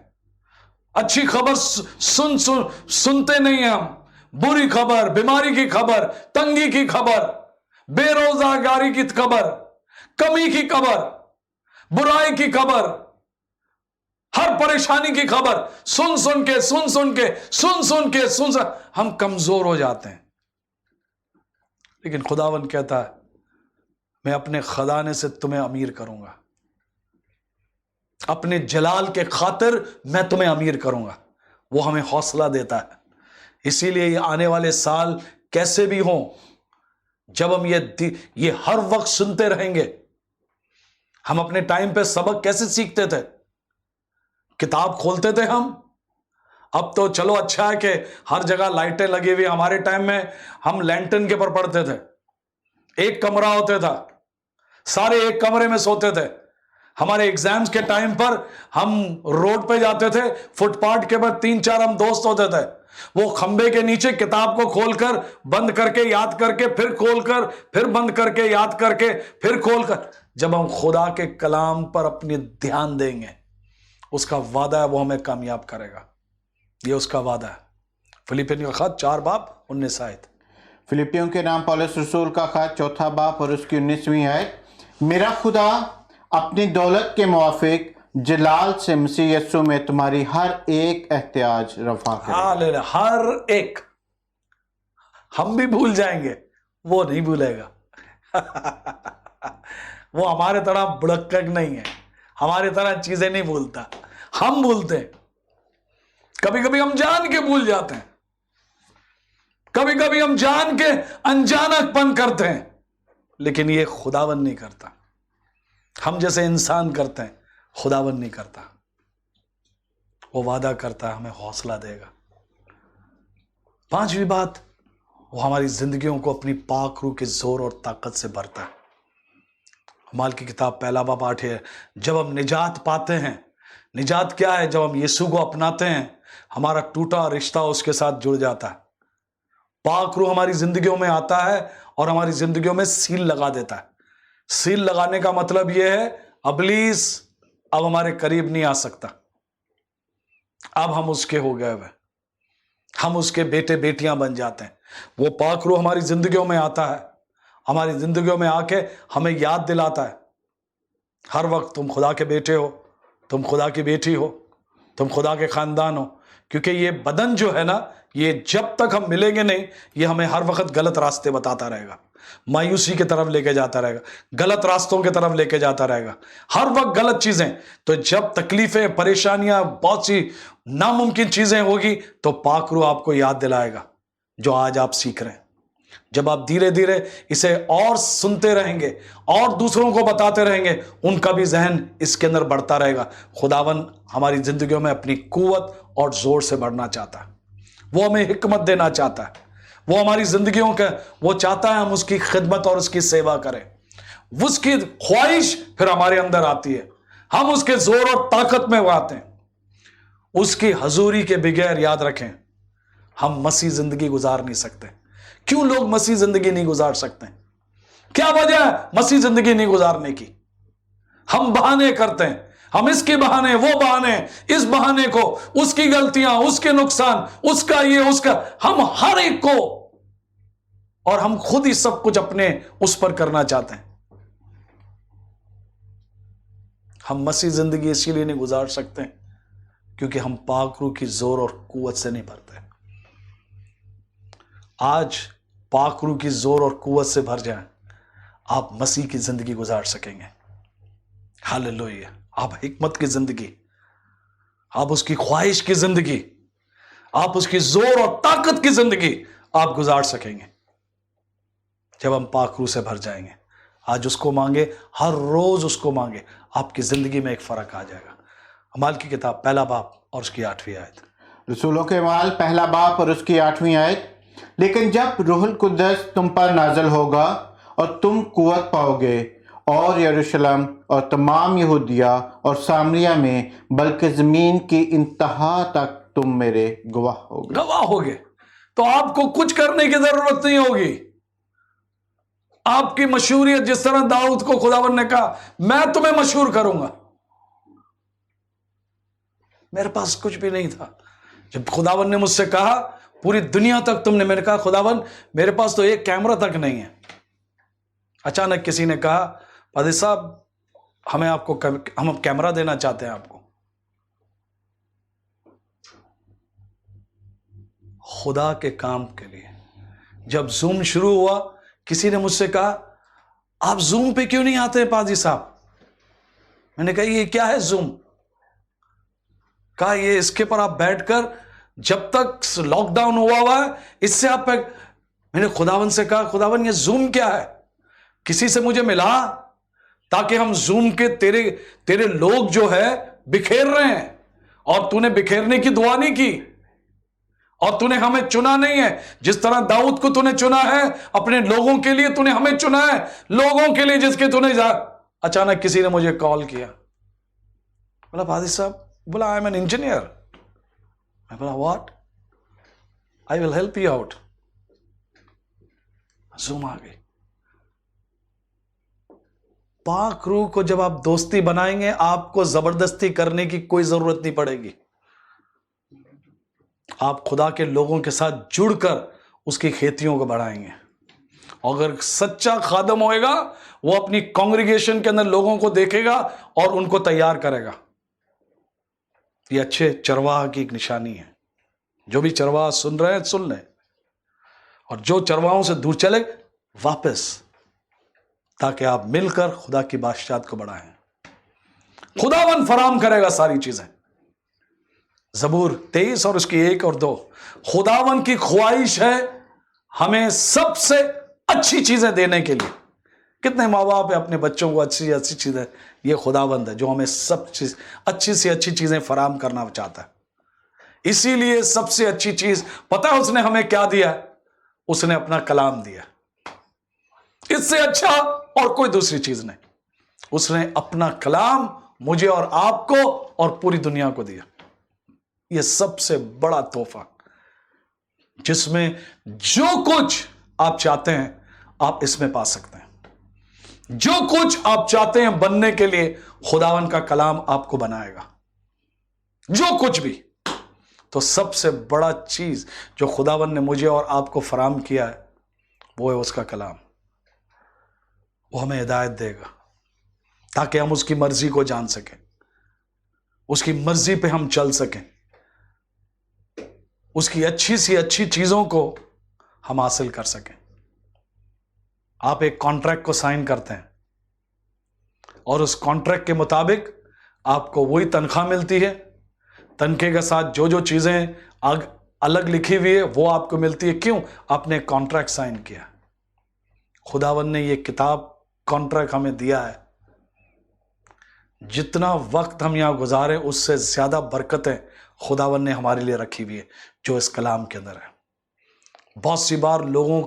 अच्छी खबर सुनते नहीं हैं हम, बुरी खबर, बीमारी की खबर, तंगी की खबर, बेरोजगारी की खबर, कमी की खबर, बुराई की खबर, हर परेशानी की खबर सुन के हम कमजोर हो जाते हैं। लेकिन खुदावन कहता है, मैं अपने खजाने से तुम्हें अमीर करूंगा, अपने जलाल के खातिर मैं तुम्हें अमीर करूंगा। वो हमें हौसला देता है। इसीलिए ये आने वाले साल कैसे भी हों, जब हम ये हर वक्त सुनते रहेंगे। हम अपने टाइम पे सबक कैसे सीखते थे? किताब खोलते थे हम। अब तो चलो अच्छा है कि हर जगह लाइटें लगी हुई। हमारे टाइम में हम लैंटर्न के पर पढ़ते थे, एक कमरा होता था, सारे एक कमरे में सोते थे। हमारे एग्जाम्स के टाइम पर हम रोड पे जाते थे, फुटपाथ के पर 3-4 हम दोस्त होते थे, वो खंबे के नीचे किताब को खोलकर बंद करके याद करके फिर खोलकर फिर बंद करके याद करके फिर खोलकर, जब हम खुदा के कलाम पर अपनी ध्यान देंगे, उसका वादा है वो हमें कामयाब करेगा। ये उसका वादा है। फिलिपियों का खत 4 बाब 19 आयत। फिलिपियों के नाम पौलुस रसूल का खत 4 बाब और उसकी 19वीं आयत। मेरा खुदा अपनी दौलत के मुआफिक जलाल से मसीह यीशु में तुम्हारी हर एक एहतियाज रफा करे। हर एक। हम भी भूल जाएंगे, वो नहीं भूलेगा। वो हमारे तरह बुड़क्कक नहीं है, हमारे तरह चीजें नहीं भूलता, हम भूलते हैं। कभी कभी हम जान के भूल जाते हैं, कभी कभी हम जान के अनजानकपन करते हैं, लेकिन ये खुदावन नहीं करता। हम जैसे इंसान करते हैं, खुदावन नहीं करता। वो वादा करता है, हमें हौसला देगा। पांचवी बात, वो हमारी जिंदगियों को अपनी पाक रूह के जोर और ताकत से भरता है। माल की किताब 1 है, जब हम निजात पाते हैं, निजात क्या है? जब हम यीशु को अपनाते हैं, हमारा टूटा रिश्ता उसके साथ जुड़ जाता है। पाक रूह हमारी जिंदगियों में आता है और हमारी जिंदगियों में सील लगा देता है। सील लगाने का मतलब यह है, अबलीस अब हमारे करीब नहीं आ सकता। अब हम उसके हो गए हुए, हम उसके बेटे बेटियां बन जाते हैं। वो पाक रूह हमारी जिंदगियों में आता है, हमारी जिंदगियों में आके हमें याद दिलाता है हर वक्त, तुम खुदा के बेटे हो, तुम खुदा की बेटी हो, तुम खुदा के खानदान हो। क्योंकि ये बदन जो है ना, ये जब तक हम मिलेंगे नहीं, ये हमें हर वक्त गलत रास्ते बताता रहेगा, मायूसी की तरफ लेके जाता रहेगा, गलत रास्तों की तरफ लेके जाता रहेगा, हर वक्त गलत चीजें। तो जब तकलीफें, परेशानियां, बहुत सी नामुमकिन चीजें होगी, तो पाक रूह आपको याद दिलाएगा जो आज आप सीख रहे हैं। जब आप धीरे धीरे इसे और सुनते रहेंगे और दूसरों को बताते रहेंगे, उनका भी जहन इसके अंदर बढ़ता रहेगा। खुदावन हमारी जिंदगियों में अपनी कुव्वत और जोर से बढ़ना चाहता है। वो हमें हिकमत देना चाहता है। वो हमारी जिंदगियों का, वो चाहता है हम उसकी खिदमत और उसकी सेवा करें। उसकी ख्वाहिश फिर हमारे अंदर आती है, हम उसके जोर और ताकत में आते हैं। उसकी हजूरी के बगैर, याद रखें, हम मसीह जिंदगी गुजार नहीं सकते। क्यों लोग मसीह जिंदगी नहीं गुजार सकते? क्या वजह है मसीह जिंदगी नहीं गुजारने की? हम बहाने करते हैं, हम इसके बहाने, वो बहाने, इस बहाने को, उसकी गलतियां, उसके नुकसान, उसका ये, उसका, हम हर एक को, और हम खुद ही सब कुछ अपने उस पर करना चाहते हैं। हम मसीह जिंदगी इसीलिए नहीं गुजार सकते क्योंकि हम पाक रूह की जोर और कुव्वत से नहीं भरते। आज पाक रूह की जोर और कुव्वत से भर जाएं, आप मसीह की जिंदगी गुजार सकेंगे। हालेलुया। आप हिकमत की जिंदगी, आप उसकी ख्वाहिश की जिंदगी, आप उसकी जोर और ताकत की जिंदगी आप गुजार सकेंगे जब हम पाक रूह से भर जाएंगे। आज उसको मांगे, हर रोज उसको मांगे, आपकी जिंदगी में एक फर्क आ जाएगा। अमाल की किताब 1 और उसकी 8वीं आयत। रसूलों के अमाल 1 और उसकी 8वीं आयत। लेकिन जब रूहुल कुद्दस तुम पर नाज़िल होगा और तुम कुव्वत पाओगे, और यरूशलेम और तमाम यहूदिया और सामरिया में, बल्कि ज़मीन की इंतहा तक तुम मेरे गवाह होगे। गवाह होगे। तो आपको कुछ करने की जरूरत नहीं होगी। आपकी मशहूरियत, जिस तरह दाऊद को खुदावन ने कहा, मैं तुम्हें मशहूर करूंगा। मेरे पास कुछ भी नहीं था। जब खुदावन ने मुझसे कहा पूरी दुनिया तक तुमने, मैंने कहा खुदावन मेरे पास तो एक कैमरा तक नहीं है। अचानक किसी ने कहा, पादी साहब हम कैमरा देना चाहते हैं आपको। खुदा के काम के लिए जब जूम शुरू हुआ, किसी ने मुझसे कहा आप जूम पे क्यों नहीं आते पादी साहब? मैंने कहा ये क्या है जूम? कहा ये इसके पर आप बैठकर, जब तक लॉकडाउन हुआ है, इससे आप मैंने खुदावन से कहा खुदावन ये जूम क्या है? किसी से मुझे मिला ताकि हम जूम के तेरे लोग जो है बिखेर रहे हैं, और तूने बिखेरने की दुआ नहीं की, और तूने हमें चुना नहीं है। जिस तरह दाऊद को तूने चुना है अपने लोगों के लिए, तूने हमें चुना है लोगों के लिए जिसके तूने अचानक किसी ने मुझे कॉल किया, बोला पादी साहब, बोला आई एम एन इंजीनियर। मैं बोला what? I will help you out. Zoom आ गई। पाक रूह को जब आप दोस्ती बनाएंगे, आपको जबरदस्ती करने की कोई जरूरत नहीं पड़ेगी। आप खुदा के लोगों के साथ जुड़कर उसकी खेतियों को बढ़ाएंगे। अगर सच्चा खादम होएगा, वो अपनी कांग्रीगेशन के अंदर लोगों को देखेगा और उनको तैयार करेगा। ये अच्छे चरवाह की एक निशानी है। जो भी चरवाह सुन रहे हैं सुन लें, और जो चरवाहों से दूर चले वापस, ताकि आप मिलकर खुदा की बादशाहत को बढ़ाएं। खुदावन फराम करेगा सारी चीजें। ज़बूर 23 और उसकी 1 और 2। खुदावन की ख्वाहिश है हमें सबसे अच्छी चीजें देने के लिए। कितने माँ बाप है अपने बच्चों को अच्छी अच्छी चीजें, ये खुदावंद है जो हमें सब चीज अच्छी से अच्छी चीजें फराहम करना चाहता है। इसीलिए सबसे अच्छी चीज पता है उसने हमें क्या दिया? उसने अपना कलाम दिया। इससे अच्छा और कोई दूसरी चीज नहीं। उसने अपना कलाम मुझे और आपको और पूरी दुनिया को दिया। यह सबसे बड़ा तोहफा, जिसमें जो कुछ आप चाहते हैं आप इसमें पा सकते हैं। जो कुछ आप चाहते हैं बनने के लिए खुदावन का कलाम आपको बनाएगा, जो कुछ भी। तो सबसे बड़ा चीज जो खुदावन ने मुझे और आपको फराहम किया है वो है उसका कलाम। वो हमें हिदायत देगा ताकि हम उसकी मर्जी को जान सकें, उसकी मर्जी पे हम चल सकें, उसकी अच्छी सी अच्छी चीजों को हम हासिल कर सकें। आप एक कॉन्ट्रैक्ट को साइन करते हैं और उस कॉन्ट्रैक्ट के मुताबिक आपको वही तनख्वाह मिलती है। तनख्वाह के साथ जो जो चीजें अलग लिखी हुई है वो आपको मिलती है। क्यों? आपने कॉन्ट्रैक्ट साइन किया। खुदावन ने ये किताब कॉन्ट्रैक्ट हमें दिया है। जितना वक्त हम यहां गुजारे उससे ज्यादा बरकतें खुदावन ने हमारे लिए रखी हुई है जो इस कलाम के अंदर है। बहुत सी बार लोगों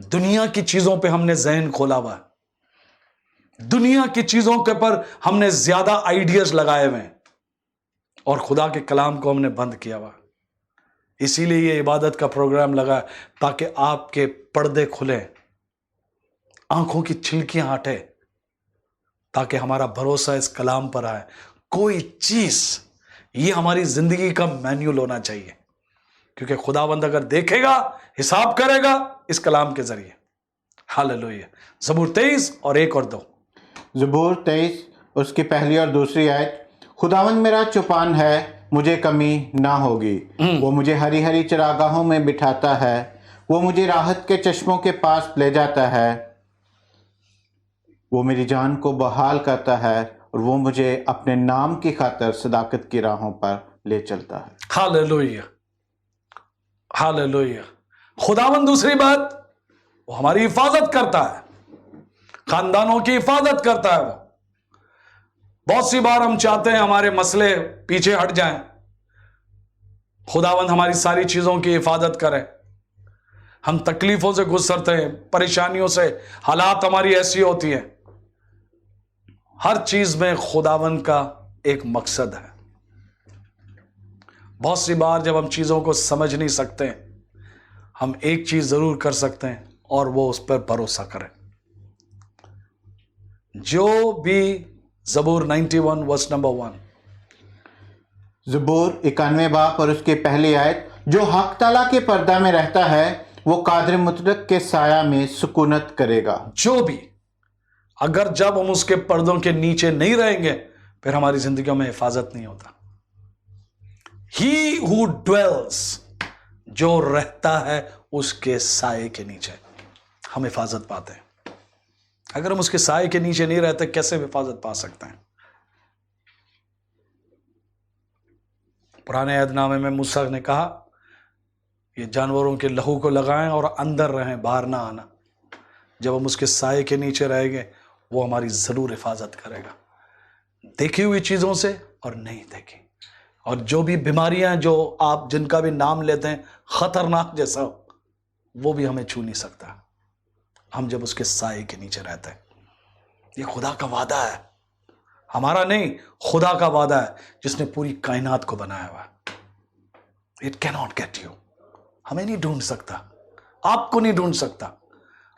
दुनिया की चीजों पे हमने ज़हन खोला हुआ है, दुनिया की चीजों के पर हमने ज्यादा आइडियाज लगाए हुए हैं और खुदा के कलाम को हमने बंद किया हुआ। इसीलिए ये इबादत का प्रोग्राम लगा ताकि आपके पर्दे खुले, आंखों की छिलकियां हटे, ताकि हमारा भरोसा इस कलाम पर आए। कोई चीज, ये हमारी जिंदगी का मैन्युअल होना चाहिए, क्योंकि खुदावंद अगर देखेगा हिसाब करेगा इस कलाम के जरिए। हालेलुया। ज़बूर 23 और 1 और 2। ज़बूर 23 उसकी पहली और दूसरी आयत। खुदावंद मेरा चौपान है, मुझे कमी ना होगी। वो मुझे हरी हरी चरागाहों में बिठाता है, वो मुझे राहत के चश्मों के पास ले जाता है, वो मेरी जान को बहाल करता है और वो मुझे अपने नाम की खातिर सदाकत की राहों पर ले चलता है। Hallelujah, hallelujah. खुदावंद दूसरी बात, वो हमारी हिफाजत करता है, खानदानों की हिफाजत करता है। वो बहुत सी बार हम चाहते हैं हमारे मसले पीछे हट जाएं, खुदावंद हमारी सारी चीजों की हिफाजत करे। हम तकलीफों से गुजरते हैं, परेशानियों से, हालात हमारी ऐसी होती है। हर चीज में खुदावंद का एक मकसद है। बहुत सी बार जब हम चीजों को समझ नहीं सकते, हम एक चीज जरूर कर सकते हैं और वो उस पर भरोसा करें। जो भी ज़बूर 91 वर्स नंबर 1। ज़बूर 91 बाप और उसकी पहली आयत। जो हक ताला के पर्दा में रहता है वो कादिर मुतलक के साया में सुकूनत करेगा। जो भी, अगर जब हम उसके पर्दों के नीचे नहीं रहेंगे फिर हमारी जिंदगियों में हिफाजत नहीं होता। He who dwells, जो रहता है उसके साये के नीचे, हम हिफाजत पाते हैं। अगर हम उसके साये के नीचे नहीं रहते कैसे हिफाजत पा सकते हैं? पुराने अहदनामे में मूसा ने कहा ये जानवरों के लहू को लगाएं और अंदर रहें, बाहर ना आना। जब हम उसके साये के नीचे रहेंगे वो हमारी जरूर हिफाजत करेगा, देखी हुई चीजों से और नहीं देखी। और जो भी बीमारियां जो आप जिनका भी नाम लेते हैं खतरनाक जैसा, वो भी हमें छू नहीं सकता हम जब उसके साये के नीचे रहते हैं। ये खुदा का वादा है, हमारा नहीं, खुदा का वादा है जिसने पूरी कायनात को बनाया हुआ। It can not get you. हमें नहीं ढूंढ सकता, आपको नहीं ढूंढ सकता,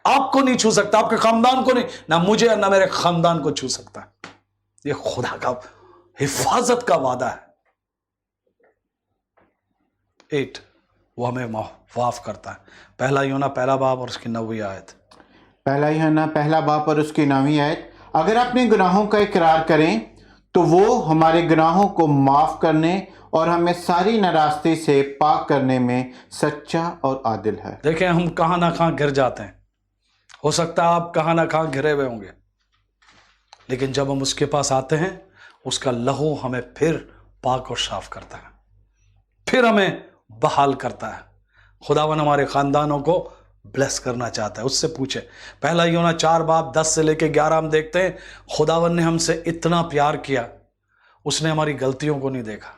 आपको नहीं छू सकता, आपके खानदान को नहीं, ना मुझे ना मेरे खानदान को छू सकता। ये खुदा का हिफाजत का वादा है। 8, वो हमें माफ करता है। पहला यूहन्ना पहला बाब और उसकी 9वीं आयत। पहला यूहन्ना पहला बाप और उसकी 9वीं आयत। अगर अपने गुनाहों का इकरार करें तो वो हमारे गुनाहों को माफ करने और हमें सारी नाराज़गी से पाक करने में सच्चा और आदिल है। देखें हम कहां ना कहां गिर जाते हैं, हो सकता है आप कहां ना कहां घिरे हुए होंगे, लेकिन जब हम उसके पास आते हैं उसका लहू हमें फिर पाक और साफ करता है। फिर हमें बहाल करता है। खुदावन हमारे खानदानों को ब्लेस करना चाहता है। उससे पूछे, पहला यूहन्ना 4:10 से लेके 11 हम देखते हैं, खुदावन ने हमसे इतना प्यार किया, उसने हमारी गलतियों को नहीं देखा।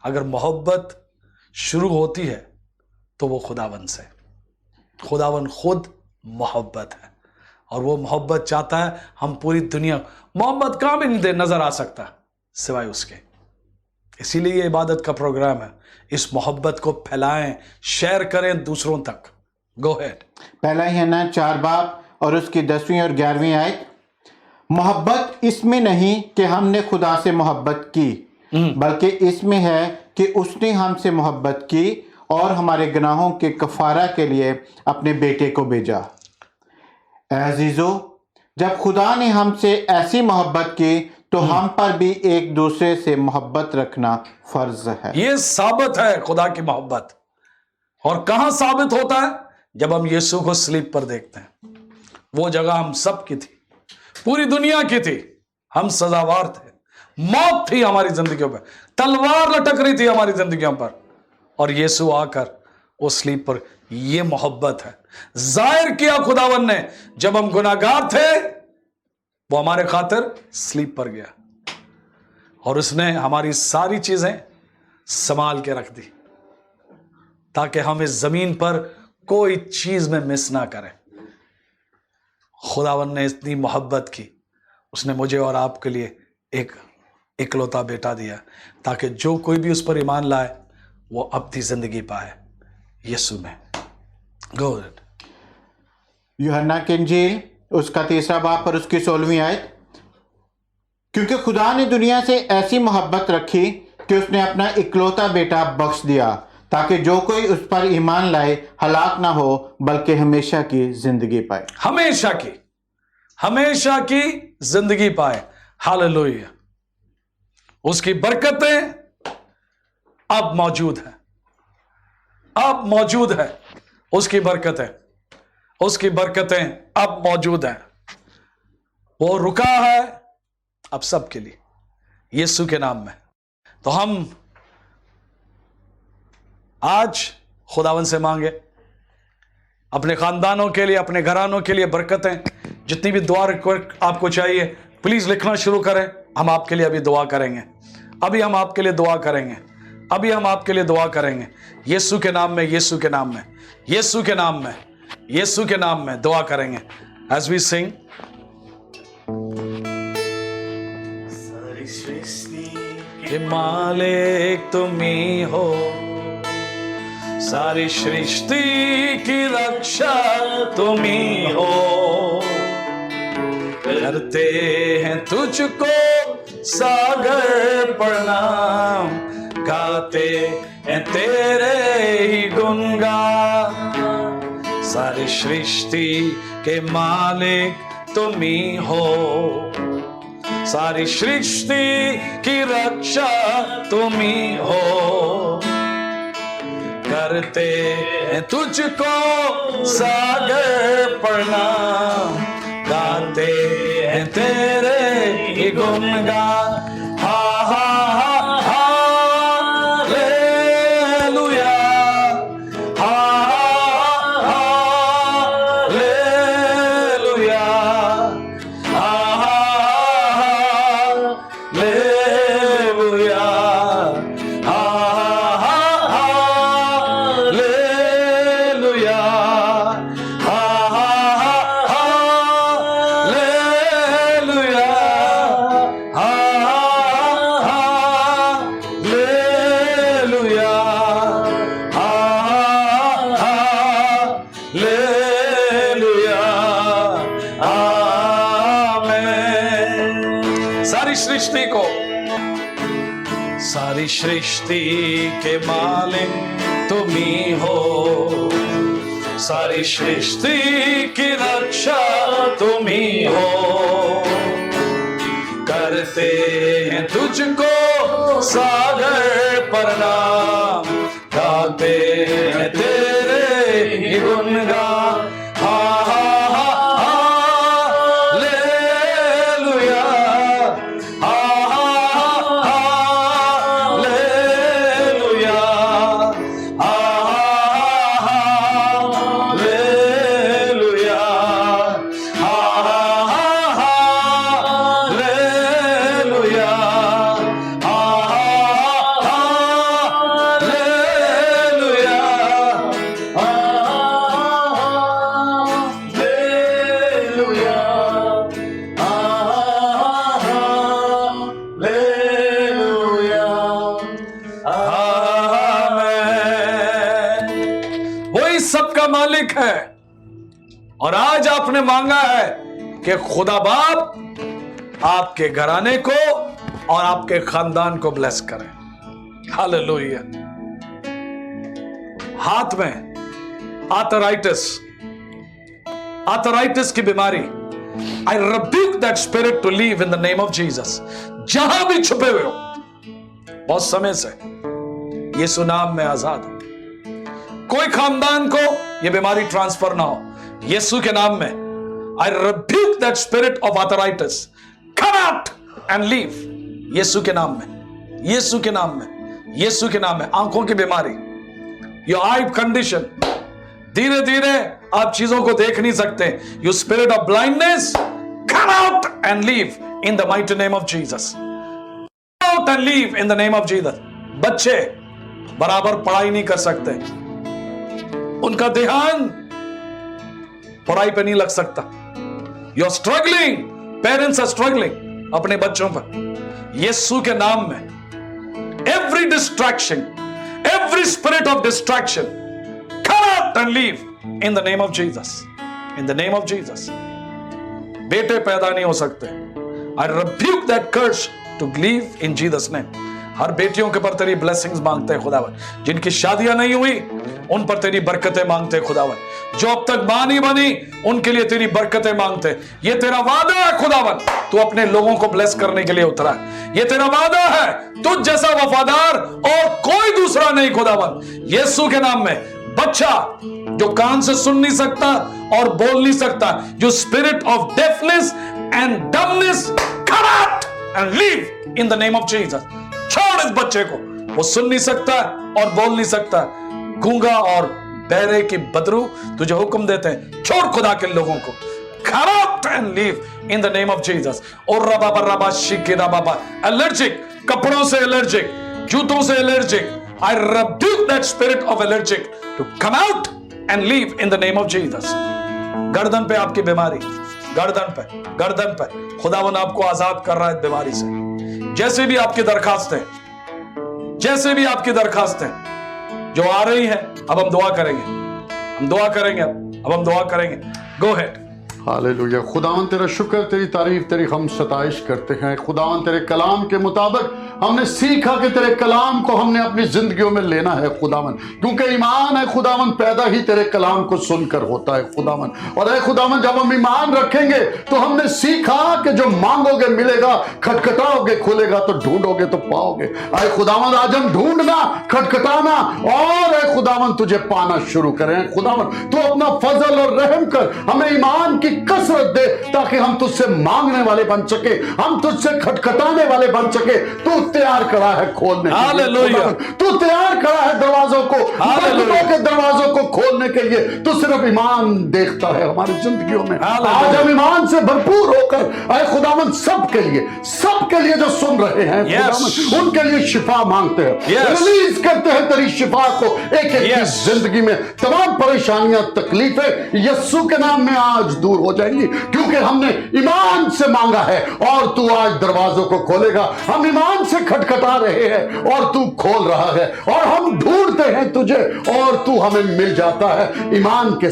अगर मोहब्बत शुरू होती है तो वो खुदावन से। खुदावन खुद मोहब्बत है और वो मोहब्बत चाहता है हम पूरी दुनिया, मोहब्बत कहाँ भी नहीं नजर आ सकता सिवाय उसके। इसीलिए ये इबादत का प्रोग्राम है। इस मोहब्बत को फैलाएं, शेयर करें दूसरों तक। गो हेड। पहला यूहन्ना 4 और उसकी 10वीं और 11वीं आयत। मोहब्बत इसमें नहीं कि हमने खुदा से मोहब्बत की, बल्कि इसमें है कि उसने हमसे मोहब्बत की और हमारे गुनाहों के कफारा के लिए अपने बेटे को भेजा। अजीजों, जब खुदा ने हमसे ऐसी मोहब्बत की तो हम पर भी एक दूसरे से मोहब्बत रखना फर्ज है। ये साबित है खुदा की मोहब्बत। और कहां साबित होता है? जब हम यीशु को स्लीब पर देखते हैं। वो जगह हम सब की थी, पूरी दुनिया की थी। हम सजावार थे, मौत थी हमारी जिंदगियों पर, तलवार लटक रही थी हमारी जिंदगियों पर, और यीशु आकर वो स्लीब पर, ये मोहब्बत है। जाहिर किया खुदावन ने, जब हम गुनाहगार थे वो हमारे खातिर स्लीब पर गया और उसने हमारी सारी चीजें संभाल के रख दी ताकि हम इस जमीन पर कोई चीज में मिस ना करें। खुदावन ने इतनी मोहब्बत की, उसने मुझे और आपके लिए एक इकलौता बेटा दिया ताकि जो कोई भी उस पर ईमान लाए वो अपनी जिंदगी पाए यीशु में। Go ahead. यूहन्ना की इंजील उसका 3 और उसकी 16वीं आयत। क्योंकि खुदा ने दुनिया से ऐसी मोहब्बत रखी कि उसने अपना इकलौता बेटा बख्श दिया ताकि जो कोई उस पर ईमान लाए हलाक ना हो बल्कि हमेशा की जिंदगी पाए। हमेशा की जिंदगी पाए। हालेलुया। उसकी बरकतें अब मौजूद है, अब मौजूद है। उसकी बरकतें अब मौजूद हैं। वो रुका है अब सबके लिए यीशु के नाम में। तो हम आज खुदावन से मांगे अपने खानदानों के लिए, अपने घरानों के लिए बरकतें। जितनी भी दुआ आपको चाहिए प्लीज लिखना शुरू करें। हम आपके लिए अभी दुआ करेंगे, अभी हम आपके लिए दुआ करेंगे, अभी हम आपके लिए दुआ करेंगे। यीशु के नाम में, यीशु के नाम में, यीशु के नाम में, यीशु के नाम में दुआ करेंगे। एज वी सिंग, सारी सृष्टि के मालिक तुम ही हो, सारी सृष्टि की रक्षा तुम ही हो। करते हैं तुझको सागर प्रणाम, गाते हैं तेरे ही गुणगान। सारी सृष्टि के मालिक तुम ही हो, सारी सृष्टि की रक्षा तुम ही हो। करते हैं तुझको सागर प्रणाम, गाते हैं तेरे ही गुणगान। हा हा हा हालेलुया, हा हा हालेलुया, हा हा हालेलुया, हा हा हालेलुया, हा हा हालेलुया, हा हालेलुया, हा हालेलुया, आमीन। सारी सृष्टि को, सारी सृष्टि के मालिक तुम ही हो, सारी सृष्टि की रक्षा तुम ही हो। करते हैं तुझको सागर प्रणाम, गाते हैं तेरे ही गुणगान। हा हा हालेलुया, हा हा हालेलुया, सबका मालिक है। और आज आपने मांगा है कि खुदा बाप आपके घराने को और आपके खानदान को ब्लेस करें। हालेलुया। हाथ में आर्थराइटिस की बीमारी, I rebuke that spirit to leave in the name of Jesus। जहां भी छुपे हुए हो बहुत समय से, यीशु नाम में आजाद हो। कोई खानदान को यह बीमारी ट्रांसफर ना हो, यीशु के नाम में I rebuke that spirit of arthritis, come out and leave। यीशु के नाम में, यीशु के नाम में, यीशु के नाम में। आंखों की बीमारी, your eye condition, धीरे धीरे आप चीजों को देख नहीं सकते। You spirit of blindness, come out and leave in the mighty name of Jesus। Come out and leave in the name of Jesus। बच्चे बराबर पढ़ाई नहीं कर सकते, उनका ध्यान पढ़ाई पे नहीं लग सकता। You are struggling, parents are struggling अपने बच्चों पर। यीशु के नाम में every distraction, every spirit of distraction, come out and leave in the name of Jesus। In the name of Jesus। बेटे पैदा नहीं हो सकते, I rebuke that curse to leave in Jesus name। हर बेटियों के पर तेरी ब्लेसिंग्स मांगते हैं खुदावन। जिनकी शादियां नहीं हुई उन पर तेरी बरकतें मांगते हैं खुदावन। जो अब तक मां नहीं बनी उनके लिए तेरी बरकतें मांगते हैं। ये तेरा वादा है खुदावन, तू अपने लोगों को ब्लेस करने के लिए उतरा है। ये तेरा वादा है, तुझ जैसा वफादार और कोई दूसरा नहीं खुदावन। यीशु के नाम में बच्चा जो कान से सुन नहीं सकता और बोल नहीं सकता, जो spirit of deafness and dumbness, come out and leave in the name of Jesus. छोड़ इस बच्चे को, वो सुन नहीं सकता और बोल नहीं सकता। गूंगा और बहरे की बदरू तुझे हुक्म देते हैं, छोड़ खुदा के लोगों को। Come out and leave in the name of Jesus। और रबाबा रबा शिकी रबाबा, एलर्जिक, कपड़ों से एलर्जिक, जूतों से allergic, I rebuke that spirit of allergic to come out and leave in the name of Jesus। गर्दन पे आपकी बीमारी, गर्दन पे खुदावन आपको आजाद कर रहा है बीमारी से। जैसे भी आपकी दरखास्तें जो आ रही है, अब हम दुआ करेंगे। गो हेड। हालेलुया। खुदावन तेरा शुक्र, तेरी तारीफ, तेरी हम सताइश करते हैं। खुदावन तेरे कलाम के मुताबिक हमने सीखा कि तेरे कलाम को हमने अपनी जिंदगियों में लेना है खुदावन, क्योंकि ईमान है खुदावन पैदा ही तेरे कलाम को सुनकर होता है खुदावन। और है खुदावन जब हम ईमान रखेंगे तो हमने सीखा कि जो मांगोगे मिलेगा, खटखटाओगे खुलेगा, तो ढूंढोगे तो पाओगे। आए खुदावन आज हम ढूंढना, खटखटाना और है खुदावन तुझे पाना शुरू करें। खुदावन तू अपना फजल और रहम कर, हमें ईमान की कसरत दे ताकि हम तुझसे मांगने वाले बन सके, हम तुझसे खटखटाने वाले बन सके। तू तैयार खड़ा है खोलने के लिए, तू तैयार खड़ा है दरवाजों को, बरकतों के दरवाजों को खोलने के लिए। तू सिर्फ ईमान देखता है हमारी जिंदगियों में। आज हम ईमान से भरपूर होकर आए खुदावन सबके लिए जो सुन रहे हैं खुदावन, उनके लिए शिफा मांगते हैं, रिलीज करते हैं तेरी शिफा को एक की जिंदगी में। तमाम परेशानियां, तकलीफें यीशु के नाम में आज दूर हो जाएंगी, क्योंकि हमने ईमान से मांगा है और तू आज दरवाजों को खोलेगा। हम ईमान से खटखटा रहे हैं और तू खोल रहा है, और हम ढूंढते हैं तुझे और तू हमें मिल जाता है। ईमान के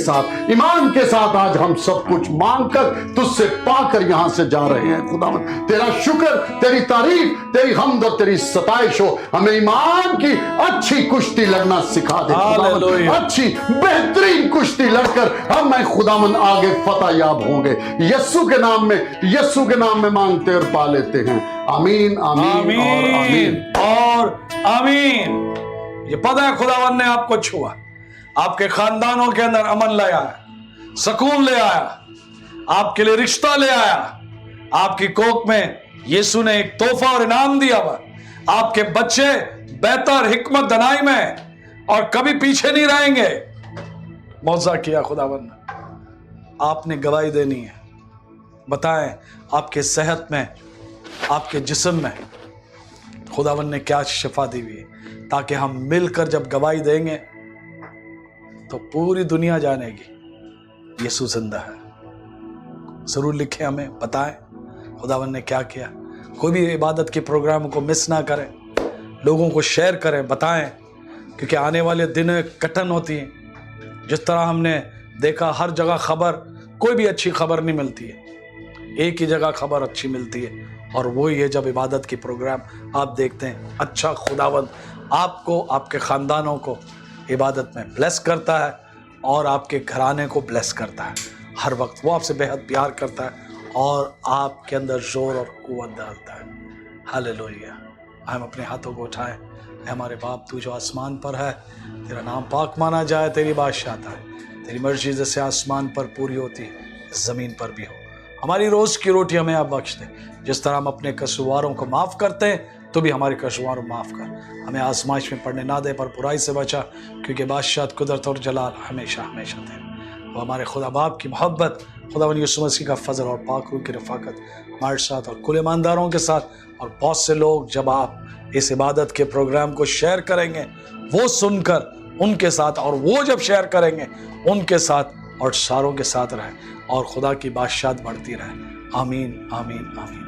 साथ आज हम सब कुछ मांगकर तुझसे पाकर यहां से जा रहे हैं खुदावन। तेरा शुक्र, तेरी तारीफ, तेरी हमद और तेरी सताइश हो। हमें ईमान की अच्छी कुश्ती लड़ना सिखा दे खुदावन, अच्छी बेहतरीन कुश्ती लड़कर हम खुदावन आगे फतह याब होंगे। यीशु के नाम में मांगते और पा लेते हैं। आमीन आमीन और आमीन। ये पता है खुदावन ने आपको छुआ, आपके खानदानों के अंदर अमन ले आया, सुकून ले आया, आपके लिए रिश्ता ले आया। आपकी कोख में यीशु ने एक तोहफा और इनाम दिया हुआ। आपके बच्चे बेहतर हिकमत दनाई में और कभी पीछे नहीं रहेंगे। मौजा किया खुदावन ने, आपने गवाही देनी है। बताएं आपके सेहत में, आपके जिस्म में खुदावन ने क्या शिफा दी हुई है, ताकि हम मिलकर जब गवाही देंगे तो पूरी दुनिया जानेगी यीशु जिंदा है। जरूर लिखें, हमें बताएं खुदावन ने क्या किया। कोई भी इबादत के प्रोग्राम को मिस ना करें, लोगों को शेयर करें, बताएं, क्योंकि आने वाले दिन कठिन होती हैं। जिस तरह हमने देखा हर जगह खबर, कोई भी अच्छी खबर नहीं मिलती है, एक ही जगह खबर अच्छी मिलती है, और वो ये जब इबादत की प्रोग्राम आप देखते हैं, अच्छा खुदावंद आपको, आपके ख़ानदानों को इबादत में ब्लेस करता है और आपके घराने को ब्लेस करता है। हर वक्त वो आपसे बेहद प्यार करता है और आपके अंदर जोर और कुव्वत डालता है। हालेलुया। हम अपने हाथों को उठाएं। हमारे बाप, तू जो आसमान पर है, तेरा नाम पाक माना जाए, तेरी बादशाहता है, तेरी मर्जी जैसे आसमान पर पूरी होती है ज़मीन पर भी हो। हमारी रोज़ की रोटी हमें आप बख्श दे, जिस तरह हम अपने कसूरवारों को माफ़ करते हैं, तो भी हमारे कसूरवारों को माफ़ कर। हमें आजमाइश में पड़ने ना दे, पर बुराई से बचा, क्योंकि बादशाह, कुदरत और जलाल हमेशा हमेशा थे। वो हमारे खुदा बाप की मोहब्बत, खुदावंद यीशु मसीह का फजल और पाक रूह की रफ़ाकत हमारे साथ और कुल ईमानदारों के साथ, और बहुत से लोग जब आप इस इबादत के प्रोग्राम को शेयर करेंगे, वो सुनकर उनके साथ, और वो जब शेयर करेंगे उनके साथ और सारों के साथ रहे, और खुदा की बादशाहत बढ़ती रहे। आमीन आमीन आमीन।